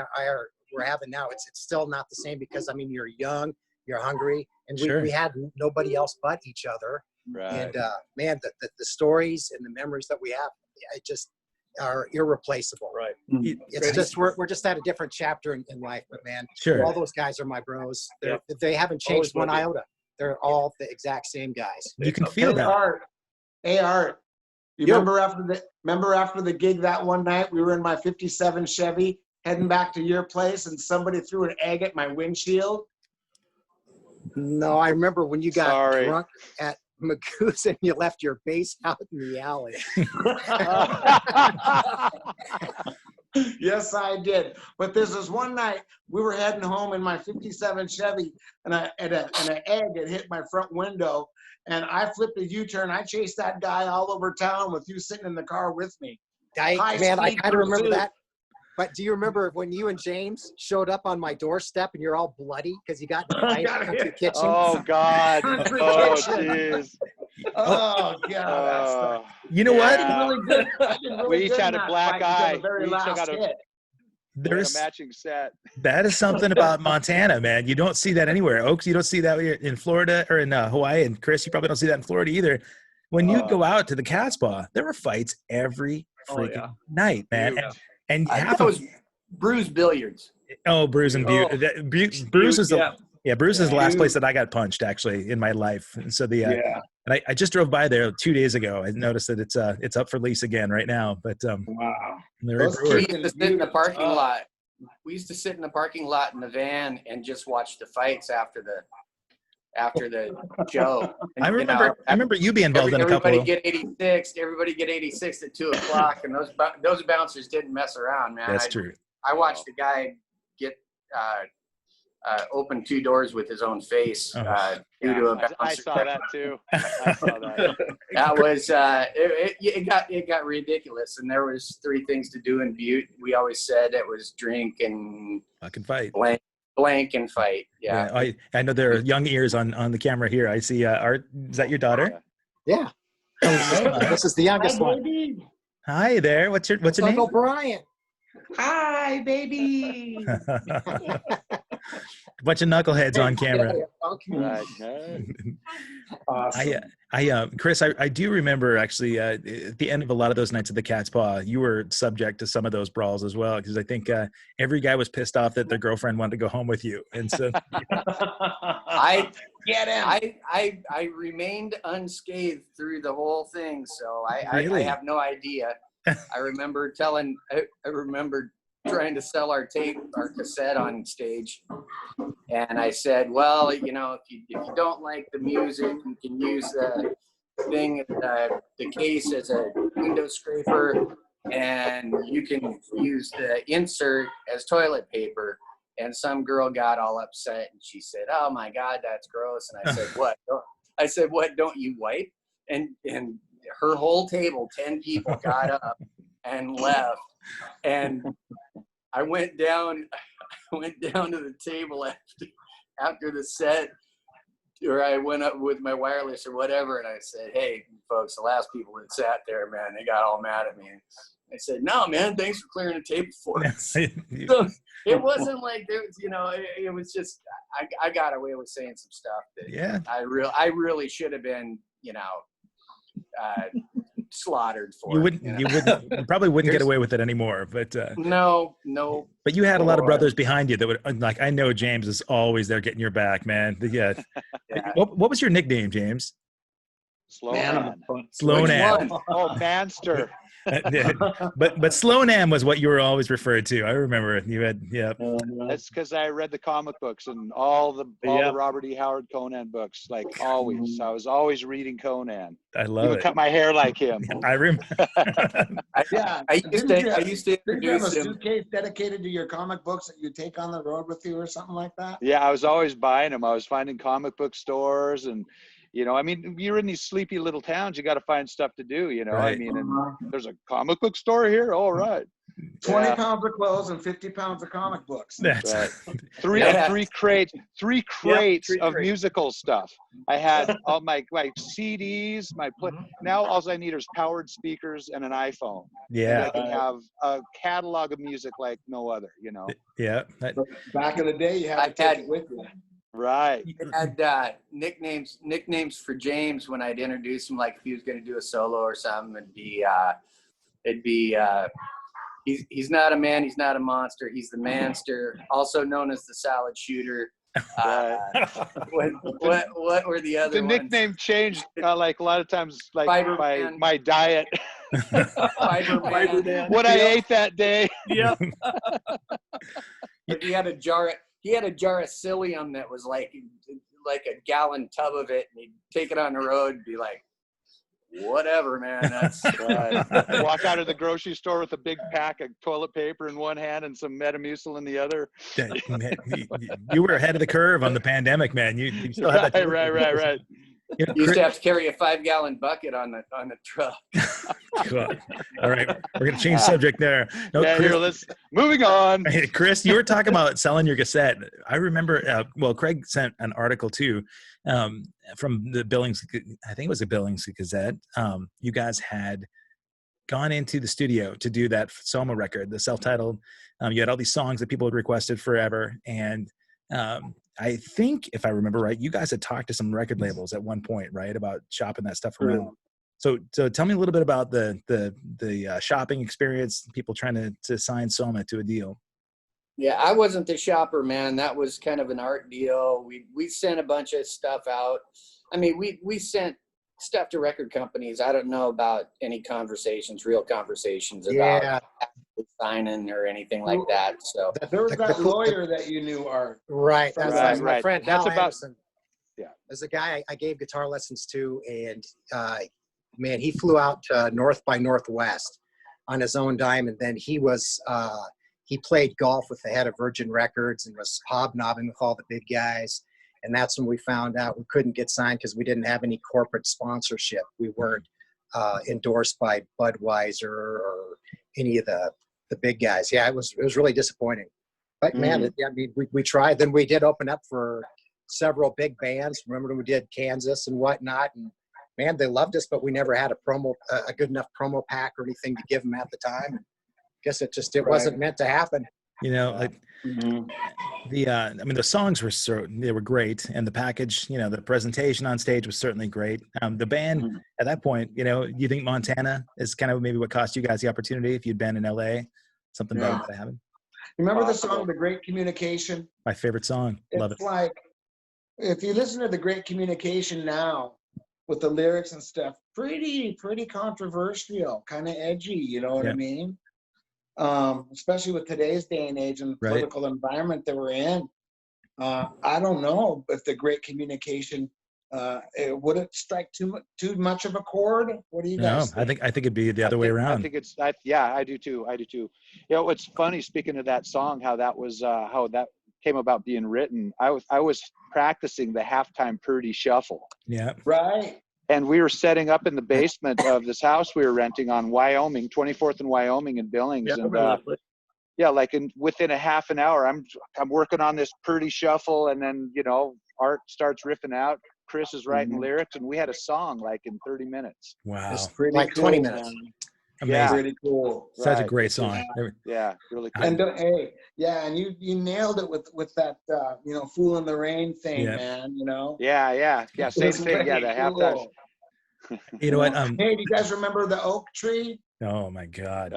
we're having now, it's still not the same, because you're young, you're hungry, and we had nobody else but each other. Right. And man, the stories and the memories that we have, it just are irreplaceable. Right. It's just we're just at a different chapter in life, but man, all those guys are my bros. They haven't changed one iota. They're all the exact same guys. You can feel that. Hey, Art. You remember after the gig that one night, we were in my '57 Chevy, heading back to your place and somebody threw an egg at my windshield? No, I remember when you got Sorry. drunk at Magoo's and you left your bass out in the alley. Yes, I did. But this was one night we were heading home in my '57 Chevy, and an egg had hit my front window, and I flipped a U-turn. I chased that guy all over town with you sitting in the car with me. I High kind of speed remember pursuit. that. But do you remember when you and James showed up on my doorstep and you're all bloody because you got in a fight in the country kitchen? Oh God. Country Oh kitchen. jeez. Oh God, You know what? I did really good. I did really We each good had in a that black fight until eye. the very We each last got a- hit. There's a matching set. that is something about Montana, man. You don't see that anywhere. Oaks, you don't see that in Florida or in Hawaii. And Chris, you probably don't see that in Florida either. When you go out to the Cat Spa, there were fights every freaking night, man. And half That of was Bruce Billiards. Bruce and Butte. Bruce is the Bruce is the last place that I got punched actually in my life. And so and I just drove by there 2 days ago. I noticed that it's up for lease again right now. But Wow. We used to sit in the parking lot. We used to sit in the parking lot in the van and just watch the fights after the show. And, I remember you being involved in a couple. Everybody get 86. Everybody get 86 at 2:00, and those bouncers didn't mess around, man. That's true. I watched a guy get open 2 doors with his own face due to a bouncer. I saw that too. I saw that. That was it got ridiculous, and there was 3 things to do in Butte. We always said it was drink and Fucking fight. blank and fight. Yeah. I know there are young ears on the camera here. I see Art. Is that your daughter? Yeah. This is the youngest one. Hi there. What's your name? Uncle Bryan. Hi, baby. Bunch of knuckleheads on camera. Right. Awesome. Chris, I do remember actually at the end of a lot of those nights at the Cat's Paw, you were subject to some of those brawls as well, because I think every guy was pissed off that their girlfriend wanted to go home with you, and so I Get him. I remained unscathed through the whole thing, so I Really? have no idea. I remember trying to sell our cassette on stage, and I said, well, if you don't like the music, you can use the thing, the case as a window scraper, and you can use the insert as toilet paper. And some girl got all upset, and she said, oh my God, that's gross. And I said, what? I said, what, don't you wipe? And her whole table, 10 people got up and left. And I went down to the table after the set, or I went up with my wireless or whatever, and I said, hey, folks, the last people that sat there, man, they got all mad at me. I said, no, man, thanks for clearing the table for us. So it wasn't like there was, it was just, I got away with saying some stuff that I really should have been, slaughtered for. You probably wouldn't get away with it anymore, but no. But you had a lot of brothers behind you that would, like, I know James is always there getting your back, man. Yeah. What was your nickname, James? Sloan. Sloan. Oh, Manster. but Sloan was what you were always referred to. I remember it. You had, That's because I read the comic books and all the Robert E. Howard Conan books, like always. I was always reading Conan. I love it. Cut my hair like him. I remember. I used to Didn't you have a introduce him. suitcase dedicated to your comic books that you take on the road with you or something like that? Yeah, I was always buying them. I was finding comic book stores, and you're in these sleepy little towns. You got to find stuff to do. Right. And there's a comic book store here. All right. 20 pounds of clothes and 50 pounds of comic books. That's right. Three crates of musical stuff. I had all my CDs, now all I need is powered speakers and an iPhone. Yeah. And I can have a catalog of music like no other, Yeah. Back in the day, you had to take it with you. Right. I had nicknames for James when I'd introduce him, like if he was going to do a solo or something. It'd be he's not a man, he's not a monster, he's the manster, also known as the salad shooter. What were the other ones? The nickname changed like a lot of times, like Fiber by Man. my diet. Fiber man. What I ate that day. Yep. He had a jar of psyllium that was like a gallon tub of it, and he'd take it on the road and be like, whatever, man. That's Walk out of the grocery store with a big pack of toilet paper in one hand and some Metamucil in the other. You were ahead of the curve on the pandemic, man. You still had that. Right. You know, you used to have to carry a 5-gallon bucket on the truck. God. All right, we're gonna change subject there. No, yeah, Chris, moving on. Hey, Chris, you were talking about selling your cassette. I remember. Well, Craig sent an article too from the Billings. I think it was a Billings Gazette. You guys had gone into the studio to do that Soma record, the self-titled. You had all these songs that people had requested forever, and I think, if I remember right, you guys had talked to some record labels at one point, right, about shopping that stuff around. So tell me a little bit about the shopping experience, people trying to sign Soma to a deal. Yeah, I wasn't the shopper, man. That was kind of an art deal. We sent a bunch of stuff out. I mean, we sent stuff to record companies. I don't know about any real conversations about signing or anything like that. So there was that lawyer that you knew, Art. Right. That's Right. my friend. That's Hal about. Anderson. Yeah. There's a guy I gave guitar lessons to, and man, he flew out to North by Northwest on his own dime, and then he played golf with the head of Virgin Records and was hobnobbing with all the big guys. And that's when we found out we couldn't get signed because we didn't have any corporate sponsorship. We weren't endorsed by Budweiser or any of the big guys. Yeah, it was really disappointing. But man, we tried. Then we did open up for several big bands. Remember when we did Kansas and whatnot? And man, they loved us, but we never had a good enough promo pack or anything to give them at the time. Guess it wasn't meant to happen. You know, like the songs were great, and the package, the presentation on stage was certainly great. The band at that point, you think Montana is kind of maybe what cost you guys the opportunity if you'd been in LA, something better would have happened. Remember the song "The Great Communication"? My favorite song. Love it. It's like, if you listen to "The Great Communication" now, with the lyrics and stuff, pretty controversial, kind of edgy. You know what I mean? Especially with today's day and age and the political environment that we're in. I don't know if "The Great Communication" would it strike too much of a chord? What do you guys think? I think it'd be the other way around. I think I do too. It's funny, speaking of that song, how that came about being written. I was practicing the halftime Purdy shuffle. Yeah. Right. And we were setting up in the basement of this house we were renting on Wyoming, 24th and Wyoming in Billings. Within a half an hour, I'm working on this Purdy shuffle, and then Art starts riffing out. Chris is writing lyrics, and we had a song like in 30 minutes. Wow. It's pretty like cool, 20 minutes. Man. Amazing. Pretty cool. Such a great song. Yeah, really cool. And and you nailed it with that "Fool in the Rain" thing, man. Yeah. Same thing. Yeah, the halftime. You know what? Hey, do you guys remember the Oak Tree? Oh my God!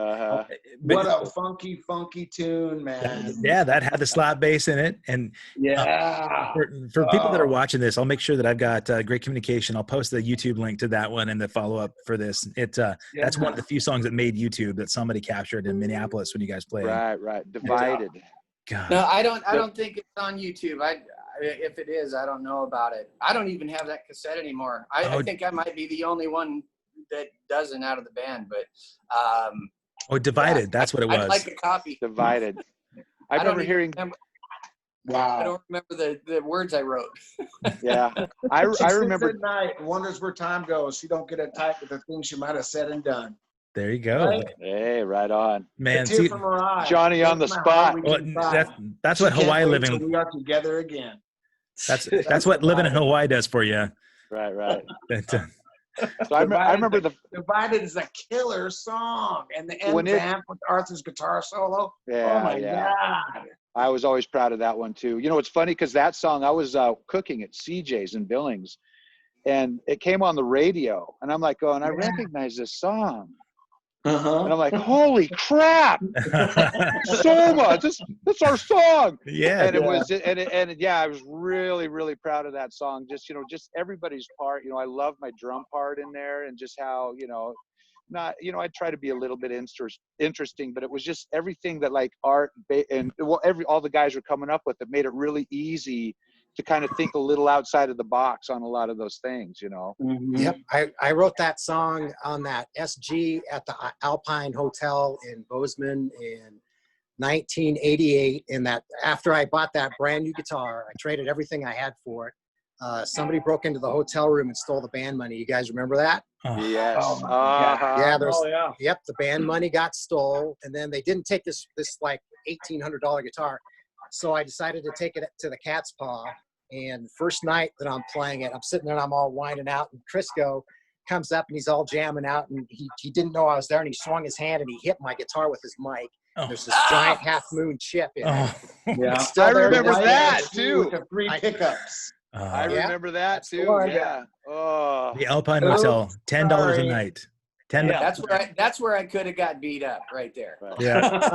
What a funky tune, man! That had the slap bass in it, and for people that are watching this, I'll make sure that I've got Great Communication. I'll post the YouTube link to that one and the follow up for this. That's one of the few songs that made YouTube that somebody captured in Minneapolis when you guys played. Right. Divided. God. No, I don't think it's on YouTube. If it is, I don't know about it. I don't even have that cassette anymore. I think I might be the only one that doesn't out of the band, but Divided. That's what it was. I'd like a copy. Divided. I remember hearing. Wow. I don't remember the words I wrote. Yeah, I remember. At night, wonders where time goes. She don't get it tight with the things she might have said and done. There you go. Right? Hey, right on. Man, Johnny on the spot. Well, that's what Hawaii living. We are together again. That's what living in Hawaii does for you. Right. So I remember Divided is a killer song, and the end vamp with Arthur's guitar solo. Yeah, oh my God! I was always proud of that one too. It's funny because that song, I was cooking at CJ's in Billings, and it came on the radio, and I'm like, I recognize this song. And I'm like, holy crap! Soma, that's our song. Yeah. And it was, I was really, really proud of that song. Just everybody's part. I love my drum part in there, and just how not, you know, I try to be a little bit interesting, but it was just everything that like Art and well, all the guys were coming up with that made it really easy to kind of think a little outside of the box on a lot of those things, you know? Mhm. Yep. I wrote that song on that SG at the Alpine Hotel in Bozeman in 1988. And that after I bought that brand new guitar, I traded everything I had for it. Somebody broke into the hotel room and stole the band money. You guys remember that? Oh, Yes. Oh, my God. Yeah, there's Oh yeah. yep, the band money got stole, and then they didn't take this like $1,800 guitar. So I decided to take it to the Cat's Paw. And first night that I'm playing it, I'm sitting there and I'm all winding out, and Crisco comes up and he's all jamming out, and he didn't know I was there, and he swung his hand and he hit my guitar with his mic. oh, There's this giant half moon chip in it. oh. Yeah. Still I there remember today. that With too. the 3 pickups. I Yeah, remember that that's the too. one. Yeah. Oh. The Alpine Oops, Hotel, $10 a sorry. night. $10. Yeah. That's where I could have got beat up right there. Right. Yeah,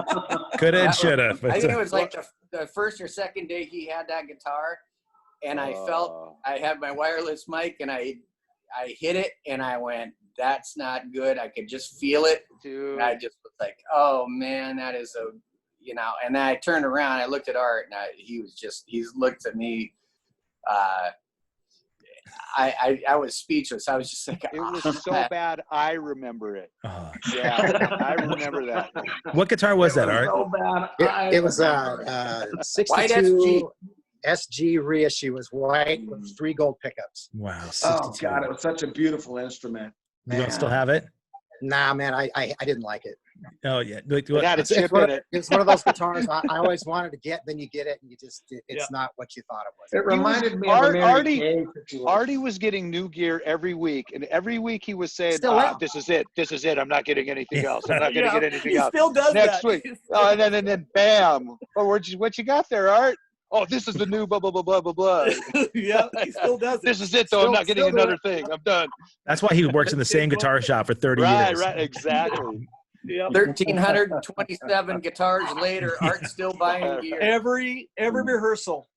coulda and shoulda. I But think it was like the first or second day he had that guitar, and I felt I had my wireless mic, and I hit it, and I went, that's not good. I could just feel it. Dude. And I just was like, oh man, that is a, you know, and then I turned around, I looked at Art, and he looked at me. I was speechless. I was just like, It was so bad. I remember it. oh. Yeah, I remember that. What guitar was that, Art? So bad. It was a 62 White SG. SG reissue. Was white with 3 gold pickups. Wow, Oh 62. God, it was such a beautiful instrument. You don't still have it? Nah, man, I didn't like it. Oh yeah. Wait, It had a chip one in of, it. it's one of those guitars I always wanted to get, then you get it and it's Yeah. not what you thought it was. It reminded me of a Mary Artie- Kay situation. Artie was getting new gear every week, and every week he was saying, Still is. "This is it. This is it. I'm not getting anything else. I'm not going to Yeah, get anything he else." still does Next that. week. Oh, and then bam! Oh, what you got there, Art? Oh, this is the new blah blah blah blah blah blah. Yeah, he still does it. This is it, though. I'm not getting another thing. I'm done. That's why he works in the same guitar shop for 30 Right, years. right, exactly. Yep. 1,327 guitars later, Art's still buying gear. Every rehearsal,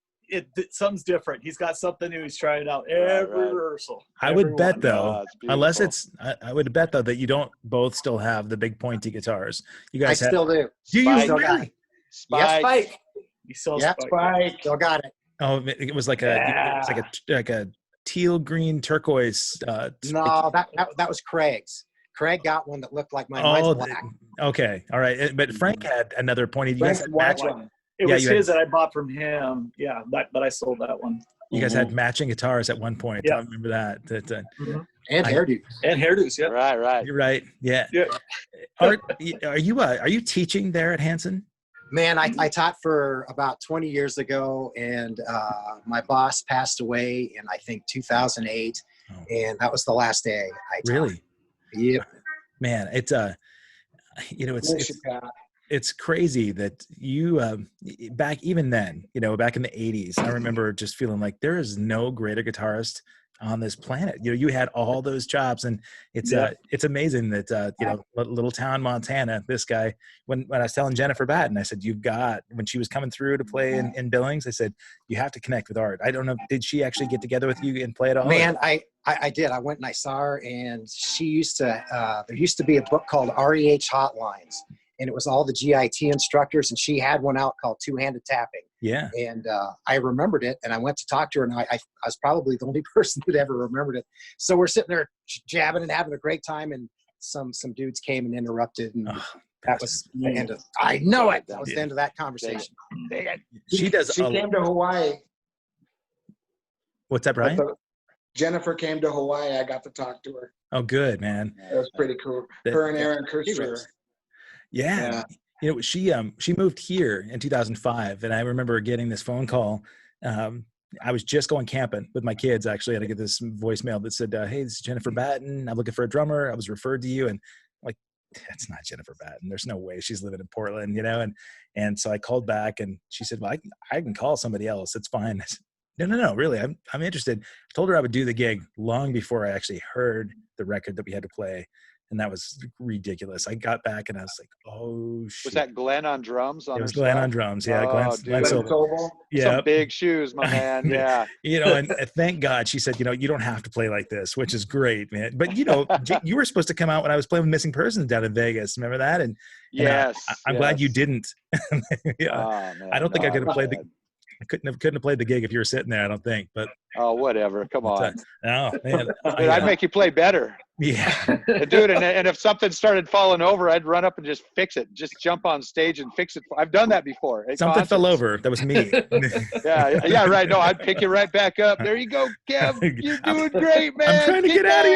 something's different. He's got something new. He's trying it out every right. rehearsal. I would Every bet one. though, Oh, it's beautiful. unless it's, I would bet though that you don't both still have the big pointy guitars. You I guys have, still do. do you Spike. Still got really? it. Spike. Spike. He sells Yep. Spike. Spike. Still got it. Oh, it was like a teal green turquoise. No, that was Craig's. Craig got one that looked like mine. Oh, Mine's black. okay, all right. But Frank had another pointy. You guys Frank's had white matching. one. It Yeah, was you had- his that I bought from him. Yeah, but I sold that one. You guys had matching guitars at one point. Yeah. I remember that. And hairdo. And hairdos. Yeah. Right. You're right. Yeah. Yeah. Art, are you teaching there at Hanson? Man, I taught for about 20 years ago, and my boss passed away in, I think, 2008, and that was the last day I taught. Really? Yep. Man, it's Miss you, Pat. it's crazy that you back even then, back in the 80s, I remember just feeling like there is no greater guitarist on this planet. You had all those jobs, and it's amazing that little town Montana, this guy, when I was telling Jennifer Batten, I said, when she was coming through to play in Billings, I said, you have to connect with Art. I don't know, did she actually get together with you and play at all? Man, I did. I went and I saw her, and she used to there used to be a book called REH Hotlines, and it was all the GIT instructors, and she had one out called Two-Handed Tapping. Yeah. And I remembered it, and I went to talk to her, and I was probably the only person that ever remembered it. So we're sitting there jabbing and having a great time, and some dudes came and interrupted, and that was the end of. I know it. That was the end of that conversation. She does. She came to Hawaii. What's that, Brian? Jennifer came to Hawaii. I got to talk to her. Oh, good, man. It was pretty cool. Her and Aaron Kirschner. Yeah. She moved here in 2005, and I remember getting this phone call. I was just going camping with my kids, actually, and I get this voicemail that said, hey, this is Jennifer Batten. I'm looking for a drummer. I was referred to you. And I'm like, that's not Jennifer Batten. There's no way she's living in Portland, and so I called back, and she said, well, I can call somebody else. It's fine. I said, no, really, I'm interested. I told her I would do the gig long before I actually heard the record that we had to play. and that was ridiculous. I got back and I was like, oh shit. Was that Glenn on drums? It was Glenn on drums. Yeah, Oh, Glenn dude. Sobel. Yeah, Some big shoes, my man. Yeah. And thank God she said, you don't have to play like this, which is great, man. But you were supposed to come out when I was playing with Missing Persons down in Vegas. Remember that? And yes, I'm glad you didn't. Yeah. Oh, man, I don't think I could have played glad. I couldn't have played the gig if you were sitting there. I don't think. But oh, whatever. Come on. No, man. Dude, I'd make you play better. Yeah. Dude, and if something started falling over, I'd run up and just fix it. Just jump on stage and fix it. I've done that before. Something fell over. That was me. Yeah, right. No, I'd pick you right back up. There you go, Kev. You're doing great, man. I'm trying to get out of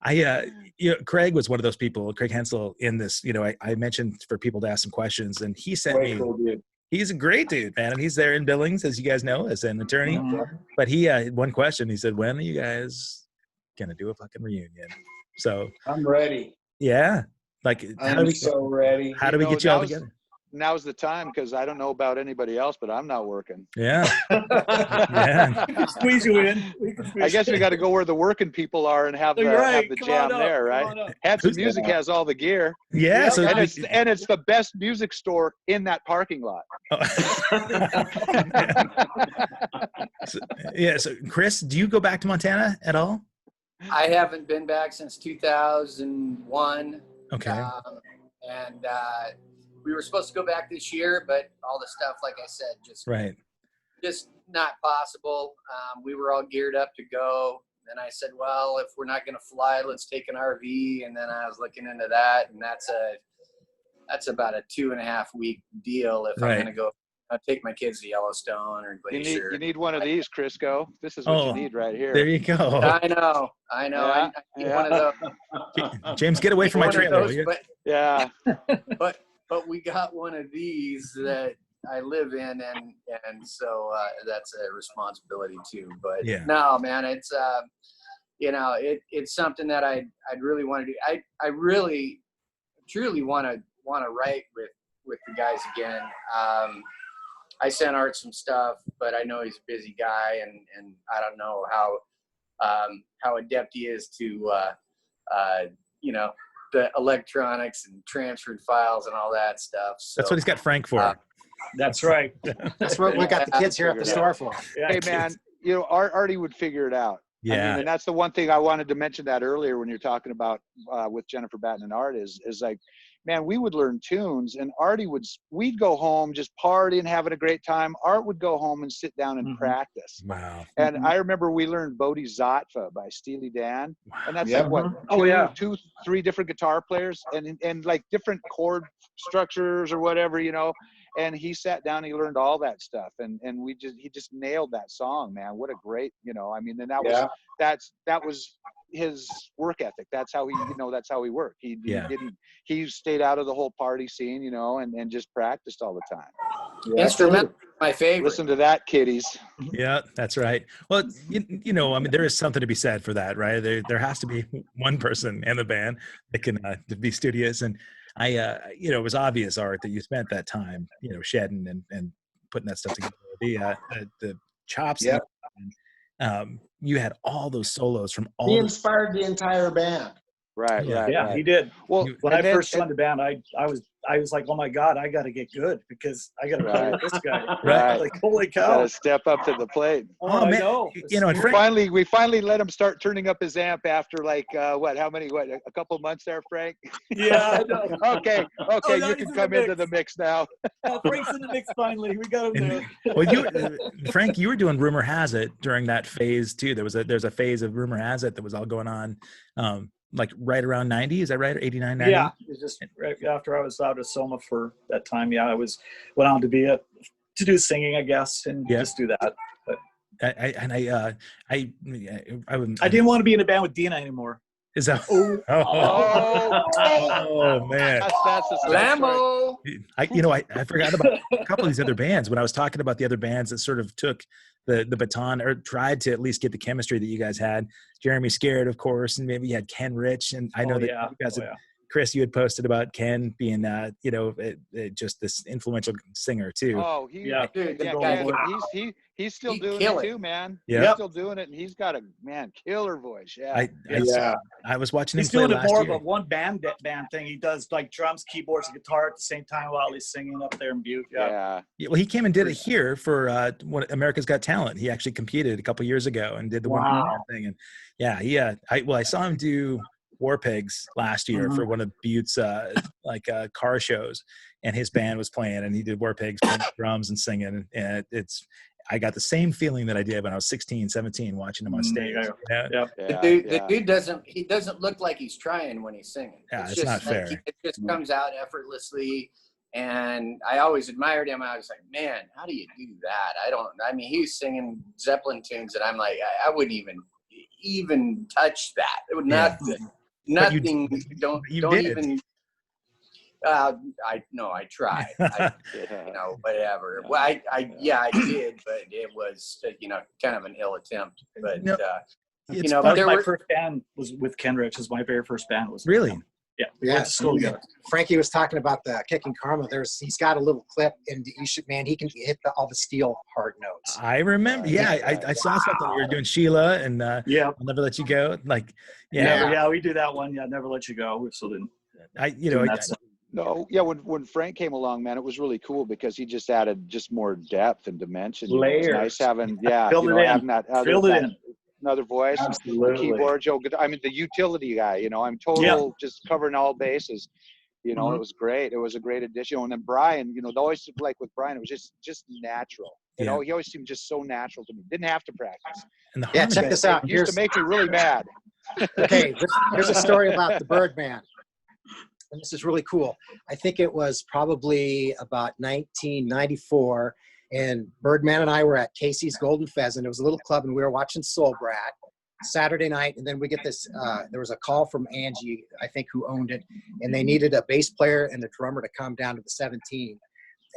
here. Craig was one of those people, Craig Hensel, in this, I mentioned for people to ask some questions, and he sent me, he's a great dude, man. And he's there in Billings, as you guys know, as an attorney. Mm-hmm. But he had one question. He said, when are you guys going to do a fucking reunion? So I'm ready. Yeah. Like, I'm so ready. How do we get you all together? Now's the time, because I don't know about anybody else, but I'm not working. Yeah. Yeah. We can squeeze you in. I guess we got to go where the working people are and have the jam there, right? Hanson Music has all the gear. Yeah. So and it's the best music store in that parking lot. So Chris, do you go back to Montana at all? I haven't been back since 2001. Okay. We were supposed to go back this year, but all the stuff, like I said, just not possible. We were all geared up to go. And I said, well, if we're not going to fly, let's take an RV. And then I was looking into that, and that's about a 2.5 week deal if I'm going to go. I'll take my kids to Yellowstone or Glacier. You need one of these, Crisco. This is what you need right here. There you go. I know. Yeah. I need one of those. James, get away from my trailer. Yeah. But we got one of these that I live in, and so that's a responsibility too. But no, man, it's it's something that I'd really want to do. I really truly want to write with the guys again. I sent Art some stuff, but I know he's a busy guy, and I don't know how adept he is to the electronics and transferred files and all that stuff. So, that's what he's got Frank for. That's right. That's what we got the kids here at the store for. Yeah, hey, man, Artie would figure it out. Yeah. I mean, and that's the one thing I wanted to mention that earlier when you're talking about with Jennifer Batten and Art is like, man, we would learn tunes, and we'd go home just partying, having a great time. Art would go home and sit down and practice. Wow. And I remember we learned Bodhisattva by Steely Dan. Wow. And that's like what, 2, 3 different guitar players and like different chord structures or whatever, and he sat down, he learned all that stuff. And he just nailed that song, man. What a great, and that was his work ethic. That's how he worked. He stayed out of the whole party scene, and just practiced all the time. Yeah, instrumental, my favorite. Listen to that, kiddies. Yeah, that's right. Well, I mean, there is something to be said for that, right? There has to be one person in the band that can be studious. And it was obvious, Art, that you spent that time, shedding and putting that stuff together. The chops. Yeah. You had all those solos from all. He inspired the entire band. Right. Yeah, he did. Well, when I first joined the band, I was like, oh my God, I got to get good because I got to play with this guy. Right. Like, holy cow. Got to step up to the plate. Oh, man. And we finally let him start turning up his amp after like, a couple months there, Frank? Yeah. I know. Okay. You can come into the mix now. Frank's in the mix finally. We got him there. Well, Frank, you were doing Rumor Has It during that phase too. There's a phase of Rumor Has It that was all going on. Like right around 90, is that right? Or 89, 90? Yeah, it was just right after I was out of Soma for that time. Yeah, I went on to do singing, I guess, and just do that. But I didn't want to be in a band with Dina anymore. Is that? Man, that's the Lambo. I forgot about a couple of these other bands when I was talking about the other bands that sort of took the baton or tried to at least get the chemistry that you guys had. Jeremy Scared, of course, and maybe you had Ken Rich, and I know that you guys had Chris, you had posted about Ken being, just this influential singer too. Oh, Dude, yeah, guy, he's still he doing kill it it. too, man. Yeah. He's still doing it, and he's got a killer voice. Yeah. I was watching him He's play doing it last more year. of a one band thing. He does like drums, keyboards, and guitar at the same time while he's singing up there in Butte. Yeah. Yeah, well, he came and did it here for America's Got Talent. He actually competed a couple years ago and did the one thing. And yeah, I saw him do War Pigs last year for one of Butte's car shows, and his band was playing, and he did War Pigs, playing drums and singing. And I got the same feeling that I did when I was 16, 17, watching him on stage. The dude doesn't look like he's trying when he's singing. Yeah, it's not fair. It just comes out effortlessly. And I always admired him. I was like, man, how do you do that? He's singing Zeppelin tunes and I'm like, I wouldn't even touch that. It would nothing. Don't even. I tried. Whatever. Well, I did, but it was, kind of an ill attempt. But, my first band was with Ken Rich. Was my very first band was really. Yeah, we went to school together. Frankie was talking about the Kicking Karma. He's got a little clip, and he can hit all the steel hard notes. I remember. I saw something. We were doing Sheila, and I'll Never Let You Go. We do that one. Yeah, Never Let You Go. We still didn't. When Frank came along, man, it was really cool because he just added more depth and dimension. Layers. It was nice having having that another voice, the keyboard, the utility guy, I'm just covering all bases. It was great. It was a great addition. And then Bryan, always like with Bryan, it was just natural. He always seemed just so natural to me. Didn't have to practice. Check this out. It used to make me really mad. Okay, here's a story about the Birdman. And this is really cool. I think it was probably about 1994. And Birdman and I were at Casey's Golden Pheasant. It was a little club, and we were watching Soul Brat Saturday night. And then we get this, there was a call from Angie, I think, who owned it. And they needed a bass player and a drummer to come down to the 17.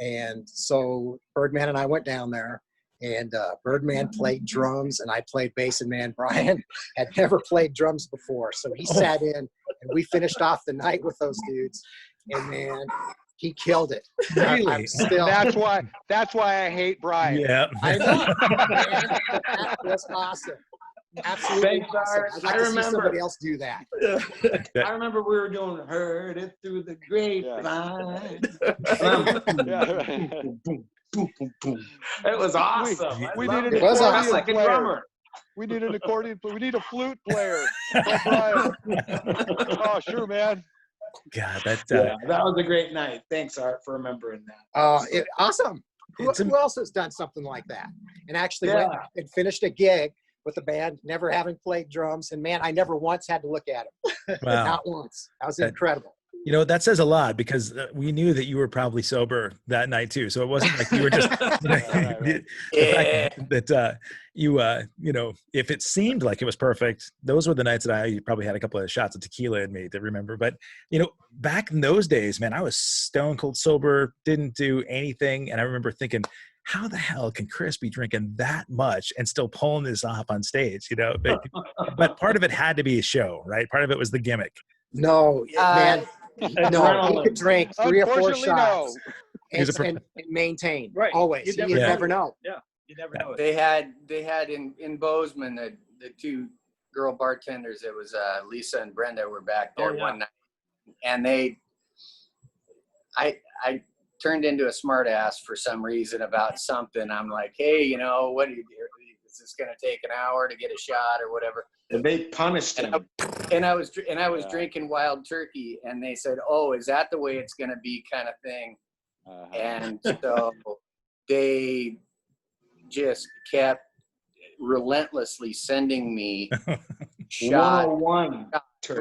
And so Birdman and I went down there. And Birdman played drums, and I played bass. And man, Bryan had never played drums before. So he sat in, and we finished off the night with those dudes. And man, he killed it. Really? That's why I hate Bryan. Yeah. I know. Man, that was awesome. Absolutely awesome. I'd like to see somebody else do that. I remember we were doing Heard It Through the Grapevine. Boom, boom, boom. It was awesome. We need an accordion player. We need an accordion player. We need a flute player. Oh, sure, man. God, that was a great night. Thanks, Art, for remembering that. Awesome. Who else has done something like that? And actually went and finished a gig with the band, never having played drums. And man, I never once had to look at him. Wow. Not once. That was incredible. That says a lot because we knew that you were probably sober that night too. So it wasn't like you were just, if it seemed like it was perfect, those were the nights that I probably had a couple of shots of tequila in me to remember. But, back in those days, man, I was stone cold sober, didn't do anything. And I remember thinking, how the hell can Chris be drinking that much and still pulling this off on stage? But part of it had to be a show, right? Part of it was the gimmick. No, man. No, he could drink 3 or 4 shots and maintain. Right. Always. You never know. Yeah, you never know. They had in Bozeman the 2 girl bartenders. It was Lisa and Brenda were back there one night, and I turned into a smart ass for some reason about something. I'm like, hey, what do you do? Is this going to take an hour to get a shot or whatever? And they punished him. And I was drinking Wild Turkey, and they said, "Oh, is that the way it's going to be?" kind of thing. And so they just kept relentlessly sending me shot. 101.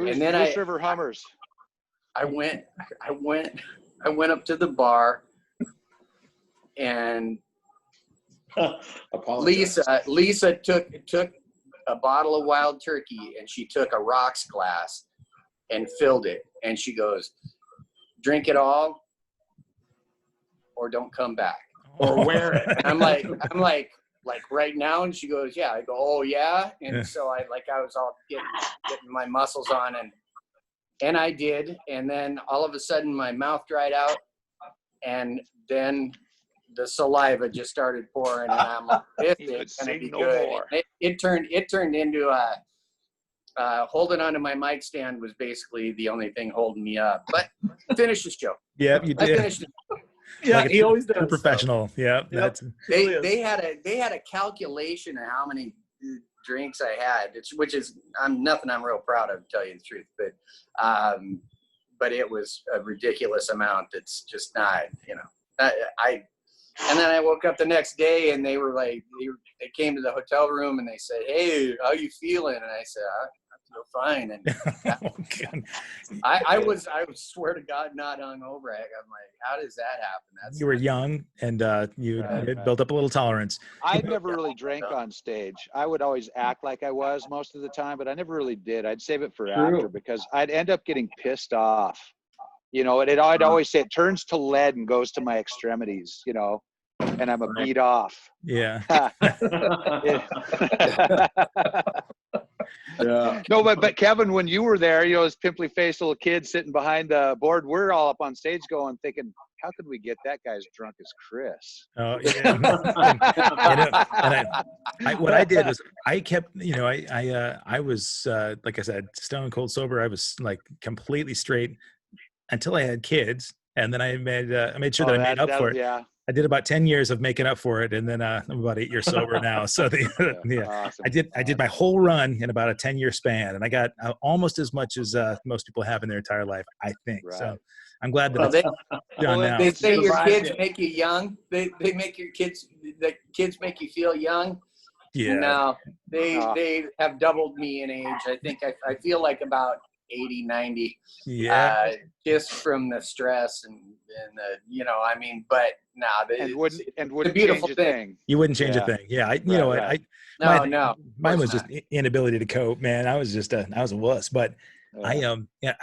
And then River Hummers. I went up to the bar, and Lisa took a bottle of Wild Turkey, and she took a rocks glass and filled it, and she goes, "Drink it all or don't come back or wear it." And I'm like right now, and she goes, "Yeah." I go, "Oh yeah." And so I was all getting my muscles on, and And I did. And then all of a sudden my mouth dried out, and then the saliva just started pouring, and I'm like, this is going to be good. It turned into holding onto my mic stand was basically the only thing holding me up. But finish the show. Yeah, you did. I finished it. Yeah, like he always does. Professional. Yeah, Yep. They had a calculation of how many drinks I had, which is nothing I'm real proud of, to tell you the truth. But it was a ridiculous amount. That's just not, And then I woke up the next day, and they were like, they came to the hotel room, and they said, "Hey, how you feeling?" And I said, "I feel fine." And I swear to God, not hungover. I'm like, how does that happen? You were young, and you had built up a little tolerance. I never really drank on stage. I would always act like I was most of the time, but I never really did. I'd save it for after, because I'd end up getting pissed off. I'd always say it turns to lead and goes to my extremities, and I'm a beat off. Yeah. Yeah. No, but Kevin, when you were there, this pimply faced little kid sitting behind the board, we're all up on stage thinking, how could we get that guy as drunk as Chris? Oh, yeah. What I did was I kept, I was, like I said, stone cold sober. I was like completely straight until I had kids. And then I made sure that I made up for it. Yeah. I did about 10 years of making up for it. And then I'm about 8 years sober now. So Awesome. I did my whole run in about a 10-year span. And I got almost as much as most people have in their entire life, I think. Right. So I'm glad that it's done now. They say your kids make you young. They make the kids make you feel young. Yeah. No, they have doubled me in age. I think I feel like about 80, 90. Yeah. Just from the stress and but no, wouldn't a beautiful change a thing. You wouldn't change a thing. Yeah. Mine was just inability to cope, man. I was a wuss, but I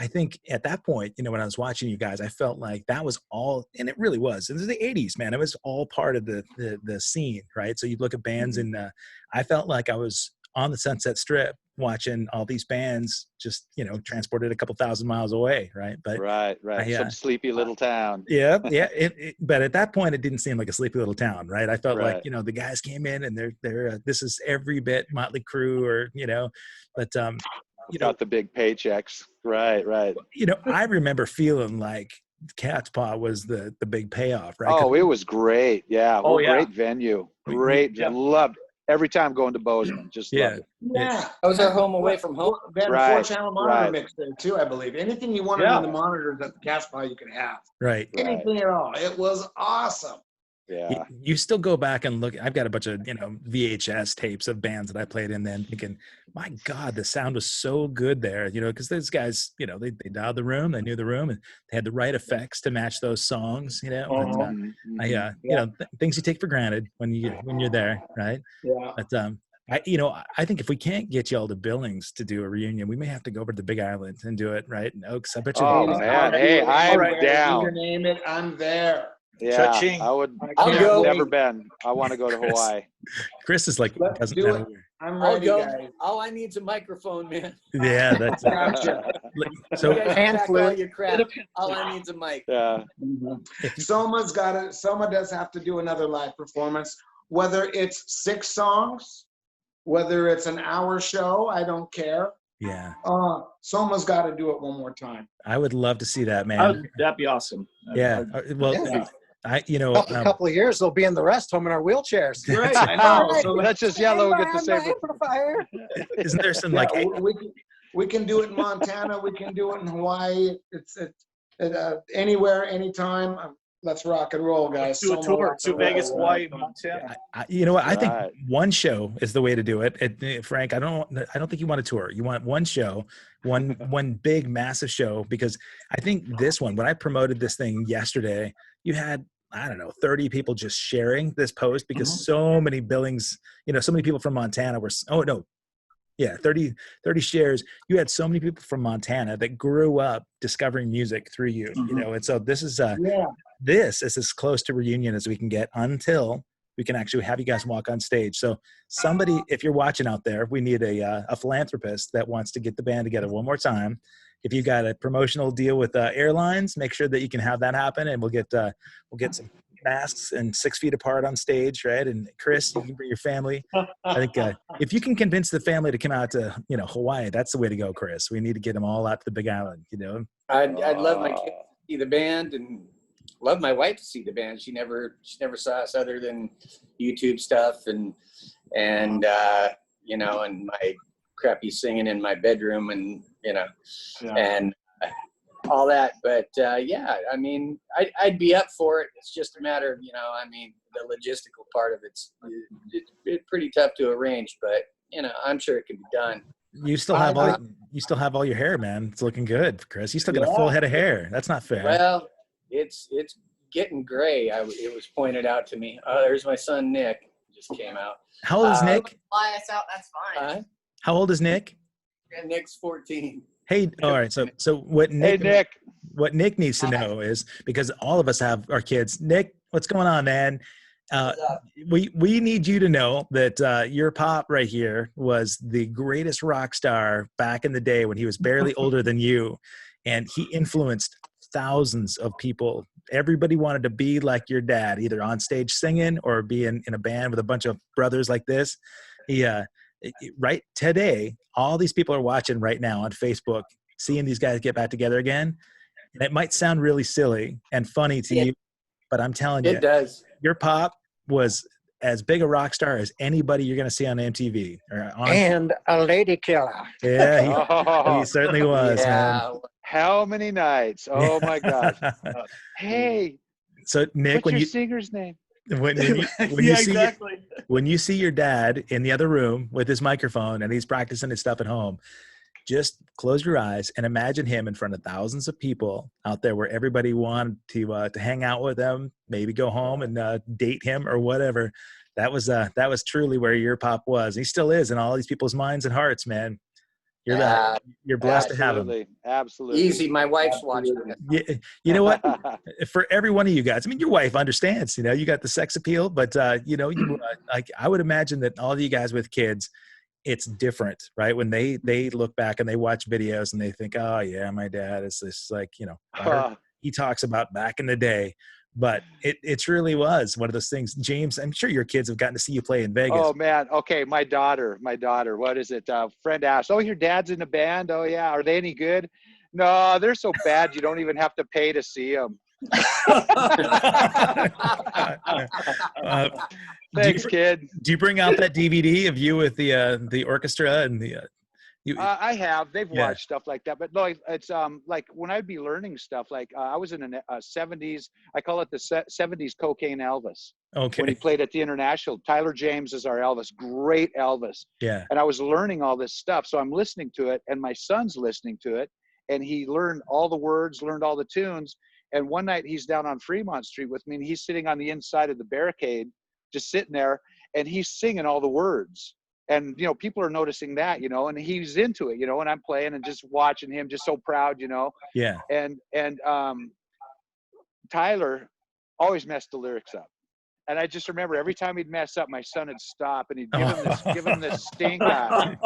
think at that point, when I was watching you guys, I felt like that was all, and it really was. It was the 80s, man. It was all part of the scene, right? So you look at bands, and I felt like I was on the Sunset Strip watching all these bands just, transported a couple thousand miles away, right? But right. Some sleepy little town. Yeah. But at that point, it didn't seem like a sleepy little town, right? I felt like, the guys came in, and they're this is every bit Motley Crue, or but got the big paychecks. Right. I remember feeling like Cat's Paw was the big payoff, right? Oh, it was great. Yeah. Yeah. Great venue. Great. Yeah. Loved every time going to Bozeman. Just loved it. Yeah. That was our home away from home. They had a 4-channel monitor mix there too, I believe. Anything you wanted on the monitors at the Casbah, you could have. Right. Anything at all. It was awesome. Yeah. You still go back and look. I've got a bunch of VHS tapes of bands that I played in, then thinking, my God, the sound was so good there, because those guys, they dialed the room, they knew the room, and they had the right effects to match those songs, things you take for granted when you're there, right? Yeah. But I think if we can't get y'all to Billings to do a reunion, we may have to go over to the Big Island and do it, right? In Oaks. I bet you. Oh man, hey, I'm down. You name it, I'm there. Yeah, Cha-ching. I would. I'll go. Never been. I want to go to Hawaii. Chris is like, Let's doesn't do matter. it. I'm I'll ready, go. guys. All I need's a microphone, man. Yeah, that's Gotcha. so. You guys hand pack flute. all your crap. All I need's a mic. Yeah. Soma does have to do another live performance, whether it's 6 songs, whether it's an hour show, I don't care. Yeah, Soma's got to do it one more time. I would love to see that, man. That'd be awesome. Yeah, well, Yeah. a A couple of years, they'll be in the rest home in our wheelchairs. Right, I know. So That's just yellow. We get the same. isn't there some yeah, like? we can do it in Montana. We can do it in Hawaii. It's anywhere, anytime. Let's rock and roll, guys. Do a Soma tour rock to and roll. Vegas, Hawaii, Montana. You know what? I think Right. one show is the way to do it. Frank, I don't think you want a tour. You want one show, one big massive show, because I think this one, when I promoted this thing yesterday, you had, I don't know, 30 people just sharing this post, because so many Billings, so many people from Montana were, 30 shares. You had so many people from Montana that grew up discovering music through you, and so this is this is as close to reunion as we can get until we can actually have you guys walk on stage. So somebody, if you're watching out there, we need a philanthropist that wants to get the band together one more time, if you got a promotional deal with airlines, make sure that you can have that happen, and we'll get some masks and 6 feet apart on stage, right? And Chris, you can bring your family. I think if you can convince the family to come out to Hawaii, that's the way to go, Chris. We need to get them all out to the Big Island. I'd love my kids to see the band, and love my wife to see the band. She never saw us other than YouTube stuff and and my crappy singing in my bedroom and and all that. But I mean, I'd be up for it. It's just a matter of the logistical part of it's pretty tough to arrange, but I'm sure it can be done. You still have all your hair, man. It's looking good, Chris. You still got a full head of hair. That's not fair. Well, it's getting gray. It was pointed out to me. Oh, there's my son Nick. Just came out. How old is Nick? Fly us out. That's fine. How old is Nick? And Nick's 14. Hey, all right. So what Nick? Hey, Nick. What Nick needs to know is, because all of us have our kids. Nick, what's going on, man? We need you to know that your pop right here was the greatest rock star back in the day when he was barely older than you, and he influenced thousands of people. Everybody wanted to be like your dad, either on stage singing or be in a band with a bunch of brothers like this. Right today, all these people are watching right now on Facebook, seeing these guys get back together again. And it might sound really silly and funny to you, but I'm telling you, it does. Your pop was as big a rock star as anybody you're going to see on MTV. And a lady killer. Yeah, he certainly was, man. How many nights? Oh my gosh. Hey. So Nick, what's your singer's name? When you see your dad in the other room with his microphone and he's practicing his stuff at home, just close your eyes and imagine him in front of thousands of people out there where everybody wanted to hang out with him, maybe go home and date him or whatever. That was truly where your pop was. He still is in all these people's minds and hearts, man. You're blessed to have him. Absolutely. Easy. My wife's watching it. You know what? For every one of you guys, I mean, your wife understands, you got the sex appeal, but I would imagine that all of you guys with kids, it's different, right? When they look back and they watch videos and they think, oh yeah, my dad is this he talks about back in the day. But it truly was one of those things. James, I'm sure your kids have gotten to see you play in Vegas. Oh man. Okay. My daughter, what is it? Friend asked, oh, your dad's in a band. Oh yeah. Are they any good? No, they're so bad. You don't even have to pay to see them. Thanks, kid. Do you bring out that DVD of you with the orchestra and the I have. They've watched stuff like that, but no, it's like when I'd be learning stuff, like I was in a 70s, I call it the 70s cocaine Elvis. Okay. When he played at the International, Tyler James is our Elvis, great Elvis. Yeah. And I was learning all this stuff, so I'm listening to it, and my son's listening to it, and he learned all the words, learned all the tunes. And one night he's down on Fremont Street with me, and he's sitting on the inside of the barricade, just sitting there, and he's singing all the words. And, people are noticing that, and he's into it, and I'm playing and just watching him, just so proud, Yeah. And Tyler always messed the lyrics up. And I just remember every time he'd mess up, my son would stop and he'd give him this stink eye.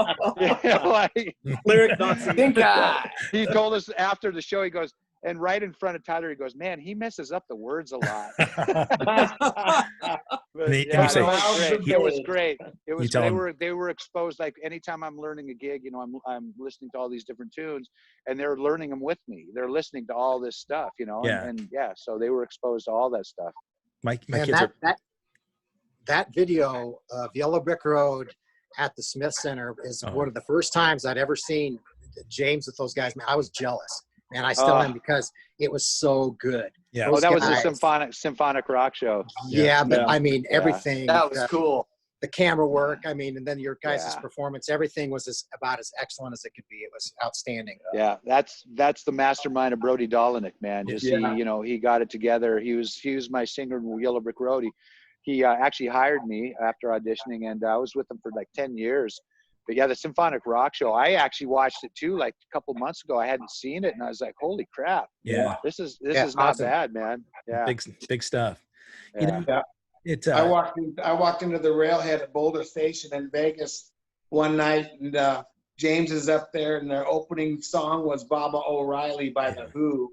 Lyric not stink eye. He told us after the show, he goes, and right in front of Tyler, he goes, man, he messes up the words a lot. It was great. It was they were exposed. Like anytime I'm learning a gig, I'm listening to all these different tunes, and they're learning them with me. They're listening to all this stuff, so they were exposed to all that stuff. My kids that video of Yellow Brick Road at the Smith Center is one of the first times I'd ever seen James with those guys. Man, I was jealous. And I still am, because it was so good. Yeah. That was a symphonic rock show. Yeah, but I mean, everything. That was cool. The camera work, and then your guys' performance, everything was about as excellent as it could be. It was outstanding. Yeah, that's the mastermind of Brody Dolinek, man. He got it together. He was my singer in Yellow Brick Road. He actually hired me after auditioning, and I was with him for like 10 years. But yeah, the symphonic rock show, I actually watched it too, like a couple months ago. I hadn't seen it, and I was like, holy crap. Yeah. This is not bad, man. Yeah. Big stuff. Yeah. I walked into the railhead at Boulder Station in Vegas one night, and James is up there, and their opening song was Baba O'Reilly by The Who.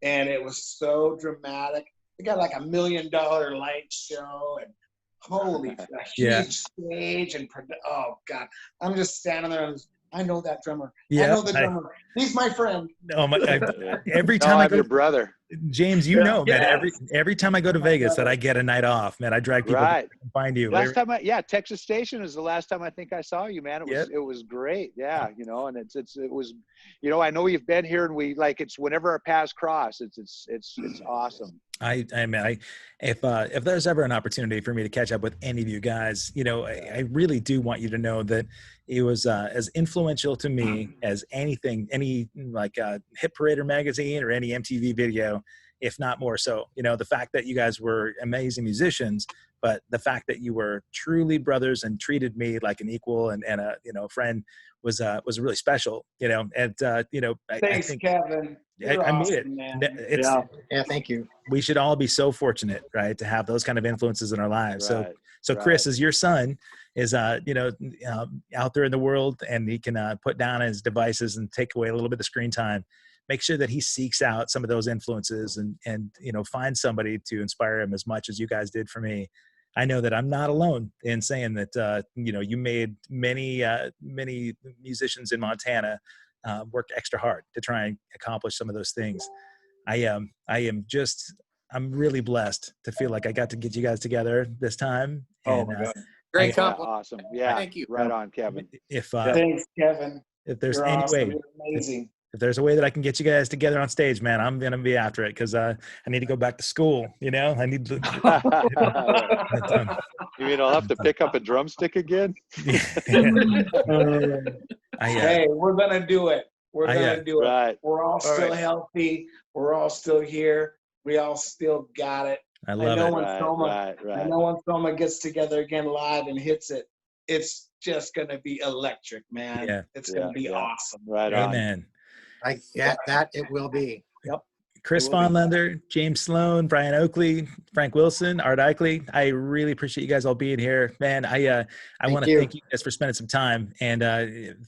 And it was so dramatic. They got like $1 million light show, and holy, a huge stage, and oh God, I'm just standing there. And I know that drummer. I know the drummer. He's my friend. Oh my! Every time I go, your brother. James, you know, man. Every time I go to Vegas, that I get a night off, man. I drag people to find you. Last time Texas Station was the last time I think I saw you, man. It was great. Yeah, you know, and it was, you know, I know you've been here, and we like it's whenever our paths cross, it's awesome. If there's ever an opportunity for me to catch up with any of you guys, you know, I really do want you to know that it was as influential to me as anything, any like Hit Parader magazine or any MTV video, if not more so. You know, the fact that you guys were amazing musicians, but the fact that you were truly brothers and treated me like an equal and a, you know, friend was really special, you know. And you know, thanks, I think, Kevin. I mean it. Man. Thank you. We should all be so fortunate, right, to have those kind of influences in our lives. So Chris, as your son is, you know, out there in the world, and he can put down his devices and take away a little bit of screen time. Make sure that he seeks out some of those influences and you know, find somebody to inspire him as much as you guys did for me. I know that I'm not alone in saying that, you know, you made many musicians in Montana work extra hard to try and accomplish some of those things. I'm really blessed to feel like I got to get you guys together this time. And, great compliment. Awesome. Yeah. Thank you. Right on, Kevin. Thanks, Kevin. If there's You're any awesome. way, You're amazing. if there's a way that I can get you guys together on stage, man, I'm going to be after it, because I need to go back to school. You know, I need to. You mean I'll have to pick up a drumstick again? Hey, we're going to do it. We're going to do it. Right. We're all still healthy. We're all still here. We all still got it. I love it. I know when Soma gets together again live and hits it, it's just going to be electric, man. Yeah. It's going to be awesome. Right on. Amen. That it will be. Yep. Chris Fahnlander, James Sloan, Bryan Oakley, Frank Wilson, Art Eichele. I really appreciate you guys all being here, man. I want to thank you guys for spending some time. And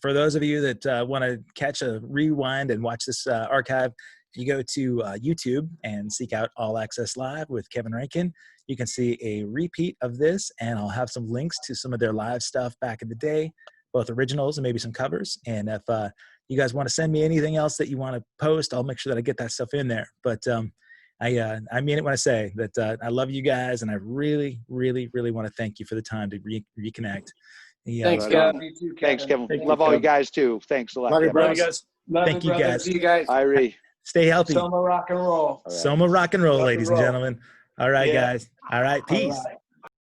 for those of you that want to catch a rewind and watch this archive, you go to YouTube and seek out All Access Live with Kevin Rankin. You can see a repeat of this, and I'll have some links to some of their live stuff back in the day, both originals and maybe some covers. And if you guys want to send me anything else that you want to post, I'll make sure that I get that stuff in there. But I mean it when I say that I love you guys, and I really, really, really want to thank you for the time to reconnect. Thanks, Kevin. Thanks, Kevin. Love all you guys too. Thanks a lot. Love you, Kevin. guys. Thank you, guys. See you guys. Irie. Stay healthy. Soma rock and roll. Soma rock and roll, ladies and gentlemen. All right, guys. All right. Peace. All right.